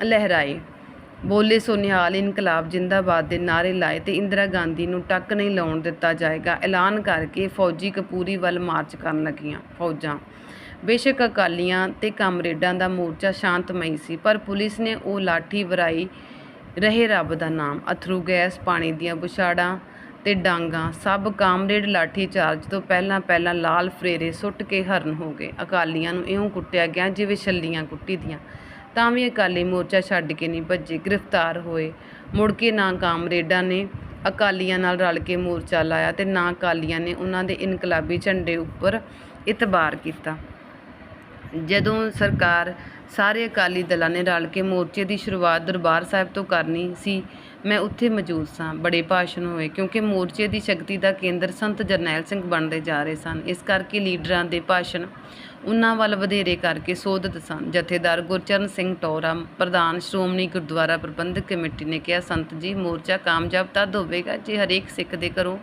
Speaker 1: ਲਹਿਰਾਏ, ਬੋਲੇ ਸੋ ਨਿਹਾਲ ਇਨਕਲਾਬ ਜਿੰਦਾਬਾਦ ਦੇ ਨਾਅਰੇ ਲਾਏ ਤੇ ਇੰਦਰਾ ਗਾਂਧੀ ਨੂੰ ਟੱਕ ਨਹੀਂ ਲਾਉਣ ਦਿੱਤਾ ਜਾਏਗਾ ਐਲਾਨ ਕਰਕੇ ਫੌਜੀ ਕਪੂਰੀ ਵੱਲ ਮਾਰਚ ਕਰਨ ਲੱਗੀਆਂ ਫੌਜਾਂ। ਬੇਸ਼ੱਕ ਅਕਾਲੀਆਂ ਤੇ ਕਾਮਰੇਡਾਂ ਦਾ ਮੋਰਚਾ ਸ਼ਾਂਤਮਈ ਸੀ, ਪਰ ਪੁਲਿਸ ਨੇ ਉਹ ਲਾਠੀ ਵਰਾਈ ਰਹੇ ਰੱਬ ਦਾ ਨਾਮ, ਅਥਰੂ ਗੈਸ, ਪਾਣੀ ਦੀਆਂ ਬੁਛਾੜਾਂ ਤੇ ਡਾਂਗਾਂ, ਸਭ ਕਾਮਰੇਡ ਲਾਠੀ ਚਾਰਜ ਤੋਂ ਪਹਿਲਾਂ ਲਾਲ ਫਰੇਰੇ ਸੁੱਟ ਕੇ ਹਰਨ ਹੋ ਗਏ। ਅਕਾਲੀਆਂ ਨੂੰ ਇਉਂ ਕੁੱਟਿਆ ਗਿਆ ਜਿਵੇਂ ਛੱਲੀਆਂ ਕੁੱਟੀ ਦੀਆਂ, ਤਾਂ ਵੀ ਅਕਾਲੀ ਮੋਰਚਾ ਛੱਡ ਕੇ ਨਹੀਂ ਭੱਜੇ, ਗ੍ਰਿਫਤਾਰ ਹੋਏ। ਮੁੜ ਕੇ ਨਾ ਕਾਮਰੇਡਾਂ ਨੇ ਅਕਾਲੀਆਂ ਨਾਲ ਰਲ ਕੇ ਮੋਰਚਾ ਲਾਇਆ ਤੇ ਨਾ ਅਕਾਲੀਆਂ ਨੇ ਉਹਨਾਂ ਦੇ ਇਨਕਲਾਬੀ ਝੰਡੇ ਉੱਪਰ ਇਤਬਾਰ ਕੀਤਾ। ਜਦੋਂ ਸਰਕਾਰ ਸਾਰੇ ਅਕਾਲੀ ਦਲਾਂ ਨੇ ਰਲ ਕੇ ਮੋਰਚੇ ਦੀ ਸ਼ੁਰੂਆਤ ਦਰਬਾਰ ਸਾਹਿਬ ਤੋਂ ਕਰਨੀ ਸੀ, ਮੈਂ ਉੱਥੇ ਮੌਜੂਦ ਸਾਂ। ਬੜੇ ਭਾਸ਼ਣ ਹੋਏ, ਕਿਉਂਕਿ ਮੋਰਚੇ ਦੀ ਸ਼ਕਤੀ ਦਾ ਕੇਂਦਰ ਸੰਤ ਜਰਨੈਲ ਸਿੰਘ ਬਣਦੇ ਜਾ ਰਹੇ ਸਨ। ਇਸ ਕਰਕੇ ਲੀਡਰਾਂ ਦੇ ਭਾਸ਼ਣ ਉਹਨਾਂ ਵੱਲ ਵਧੇਰੇ ਕਰਕੇ ਸੋਧਤ ਸਨ। ਜਥੇਦਾਰ ਗੁਰਚਰਨ ਸਿੰਘ ਟੌਹਰਾ, ਪ੍ਰਧਾਨ ਸ਼੍ਰੋਮਣੀ ਗੁਰਦੁਆਰਾ ਪ੍ਰਬੰਧਕ ਕਮੇਟੀ ਨੇ ਕਿਹਾ, ਸੰਤ ਜੀ, ਮੋਰਚਾ ਕਾਮਯਾਬ ਤਦ ਹੋਵੇਗਾ ਜੇ ਹਰੇਕ ਸਿੱਖ ਦੇ ਘਰੋਂ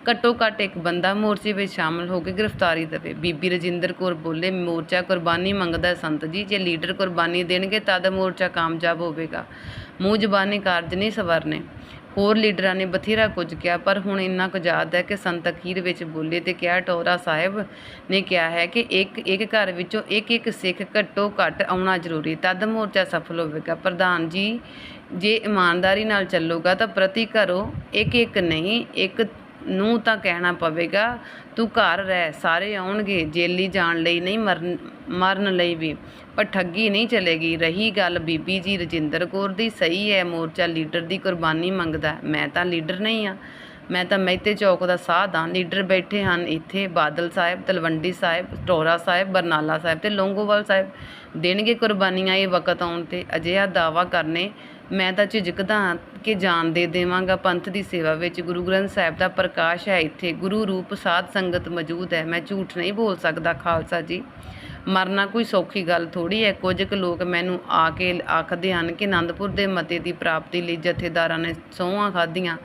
Speaker 1: ਘੱਟੋ ਘੱਟ ਇੱਕ ਬੰਦਾ ਮੋਰਚੇ ਵਿੱਚ ਸ਼ਾਮਲ ਹੋ ਕੇ ਗ੍ਰਿਫਤਾਰੀ ਦੇਵੇ। ਬੀਬੀ ਰਜਿੰਦਰ ਕੌਰ ਬੋਲੇ, ਮੋਰਚਾ ਕੁਰਬਾਨੀ ਮੰਗਦਾ ਸੰਤ ਜੀ, ਜੇ ਲੀਡਰ ਕੁਰਬਾਨੀ ਦੇਣਗੇ ਤਦ ਮੋਰਚਾ ਕਾਮਯਾਬ ਹੋਵੇਗਾ, ਮੂੰਹ ਜ਼ਬਾਨੀ ਕਾਰਜ ਨਹੀਂ ਸਵਰਨੇ। ਹੋਰ ਲੀਡਰਾਂ ਨੇ ਬਥੇਰਾ ਕੁਝ ਕਿਹਾ, ਪਰ ਹੁਣ ਇੰਨਾ ਕੁ ਯਾਦ ਹੈ ਕਿ ਸੰਤ ਅਖੀਰ ਵਿੱਚ ਬੋਲੇ ਤੇ ਕਿਹਾ, ਟੌਹਰਾ ਸਾਹਿਬ ਨੇ ਕਿਹਾ ਹੈ ਕਿ ਇੱਕ ਘਰ ਵਿੱਚੋਂ ਇੱਕ ਸਿੱਖ ਘੱਟੋ ਘੱਟ ਆਉਣਾ ਜ਼ਰੂਰੀ, ਤਦ ਮੋਰਚਾ ਸਫਲ ਹੋਵੇਗਾ। ਪ੍ਰਧਾਨ ਜੀ, ਜੇ ਇਮਾਨਦਾਰੀ ਨਾਲ ਚੱਲੂਗਾ ਤਾਂ ਪ੍ਰਤੀ ਘਰੋਂ ਇੱਕ ਨਹੀਂ, ਇੱਕ ਨੂੰ ਤਾਂ ਕਹਿਣਾ ਪਵੇਗਾ, ਤੂੰ ਘਰ ਰਹਿ, ਸਾਰੇ ਆਉਣਗੇ, ਜੇਲੀ ਜਾਣ ਲਈ ਨਹੀਂ, ਮਰਨ ਲਈ ਵੀ, ਪਰ ਠੱਗੀ ਨਹੀਂ ਚਲੇਗੀ। ਰਹੀ ਗੱਲ ਬੀਬੀ ਜੀ ਰਜਿੰਦਰ ਕੌਰ ਦੀ, ਸਹੀ ਹੈ, ਮੋਰਚਾ ਲੀਡਰ ਦੀ ਕੁਰਬਾਨੀ ਮੰਗਦਾ। ਮੈਂ ਤਾਂ ਲੀਡਰ ਨਹੀਂ ਹਾਂ, ਮੈਂ ਤਾਂ ਮਹਿਤੇ ਚੌਕ ਦਾ ਸਾਧ ਹਾਂ। ਲੀਡਰ ਬੈਠੇ ਹਨ ਇੱਥੇ, ਬਾਦਲ ਸਾਹਿਬ, ਤਲਵੰਡੀ ਸਾਹਿਬ, ਟੌਹਰਾ ਸਾਹਿਬ, ਬਰਨਾਲਾ ਸਾਹਿਬ ਤੇ ਲੌਂਗੋਵਾਲ ਸਾਹਿਬ, ਦੇਣਗੇ ਕੁਰਬਾਨੀਆਂ ਇਹ ਵਕਤ ਆਉਣ 'ਤੇ। ਅਜਿਹਾ ਦਾਅਵਾ ਕਰਨੇ ਮੈਂ ਤਾਂ ਝਿਜਕਦਾ ਹਾਂ ਕਿ ਜਾਨ ਦੇ ਦੇਵਾਂਗਾ ਪੰਥ ਦੀ ਸੇਵਾ ਵਿੱਚ। ਗੁਰੂ ਗ੍ਰੰਥ ਸਾਹਿਬ ਦਾ ਪ੍ਰਕਾਸ਼ ਹੈ ਇੱਥੇ, ਗੁਰੂ ਰੂਪ ਸਾਧ ਸੰਗਤ ਮੌਜੂਦ ਹੈ, ਮੈਂ ਝੂਠ ਨਹੀਂ ਬੋਲ ਸਕਦਾ ਖਾਲਸਾ ਜੀ। ਮਰਨਾ ਕੋਈ ਸੌਖੀ ਗੱਲ ਥੋੜ੍ਹੀ ਹੈ। ਕੁਝ ਕੁ ਲੋਕ ਮੈਨੂੰ ਆ ਕੇ ਆਖਦੇ ਹਨ ਕਿ ਆਨੰਦਪੁਰ ਦੇ ਮਤੇ ਦੀ ਪ੍ਰਾਪਤੀ ਲਈ ਜਥੇਦਾਰਾਂ ਨੇ ਸਹੁੰਆਂ ਖਾਧੀਆਂ,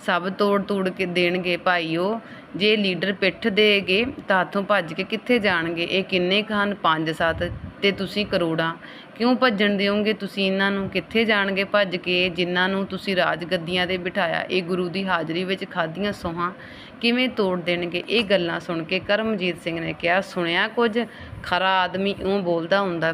Speaker 1: ਸਭ ਤੋੜ ਕੇ ਦੇਣਗੇ ਭਾਈਓ। ਜੇ ਲੀਡਰ ਪਿੱਠ ਦੇਗੇ ਤਾਂ ਹੱਥੋਂ ਭੱਜ ਕੇ ਕਿੱਥੇ ਜਾਣਗੇ? ਇਹ ਕਿੰਨੇ ਕੁ ਹਨ? 5-7 ਤੇ ਤੁਸੀਂ ਕਰੋੜਾਂ। ਕਿਉਂ ਭੱਜਣ ਦਿਓਗੇ ਤੁਸੀਂ ਇਹਨਾਂ ਨੂੰ? ਕਿੱਥੇ ਜਾਣਗੇ ਭੱਜ ਕੇ ਜਿਨ੍ਹਾਂ ਨੂੰ ਤੁਸੀਂ ਰਾਜ ਗੱਦੀਆਂ 'ਤੇ ਬਿਠਾਇਆ? ਇਹ ਗੁਰੂ ਦੀ ਹਾਜ਼ਰੀ ਵਿੱਚ ਖਾਧੀਆਂ ਸਹੁੰਆਂ ਕਿਵੇਂ ਤੋੜ ਦੇਣਗੇ? ਇਹ ਗੱਲਾਂ ਸੁਣ ਕੇ ਕਰਮਜੀਤ ਸਿੰਘ ਨੇ ਕਿਹਾ, ਸੁਣਿਆ ਕੁਝ? ਖਰਾ ਆਦਮੀ ਇਉਂ ਬੋਲਦਾ ਹੁੰਦਾ।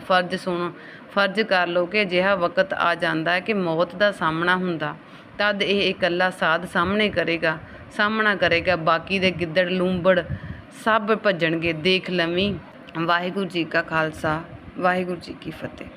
Speaker 1: ਫਰਜ਼ ਕਰ ਲਓ ਕਿ ਅਜਿਹਾ ਵਕਤ ਆ ਜਾਂਦਾ ਹੈ ਕਿ ਮੌਤ ਦਾ ਸਾਹਮਣਾ ਹੁੰਦਾ, ਤਦ ਇਹ ਇਕੱਲਾ ਸਾਧ ਸਾਹਮਣਾ ਕਰੇਗਾ, ਬਾਕੀ ਦੇ ਗਿੱਦੜ ਲੂੰਬੜ ਸਭ ਭੱਜਣਗੇ, ਦੇਖ ਲਵੀਂ। ਵਾਹਿਗੁਰੂ ਜੀ ਕਾ ਖਾਲਸਾ, ਵਾਹਿਗੁਰੂ ਜੀ ਕੀ ਫਤਿਹ।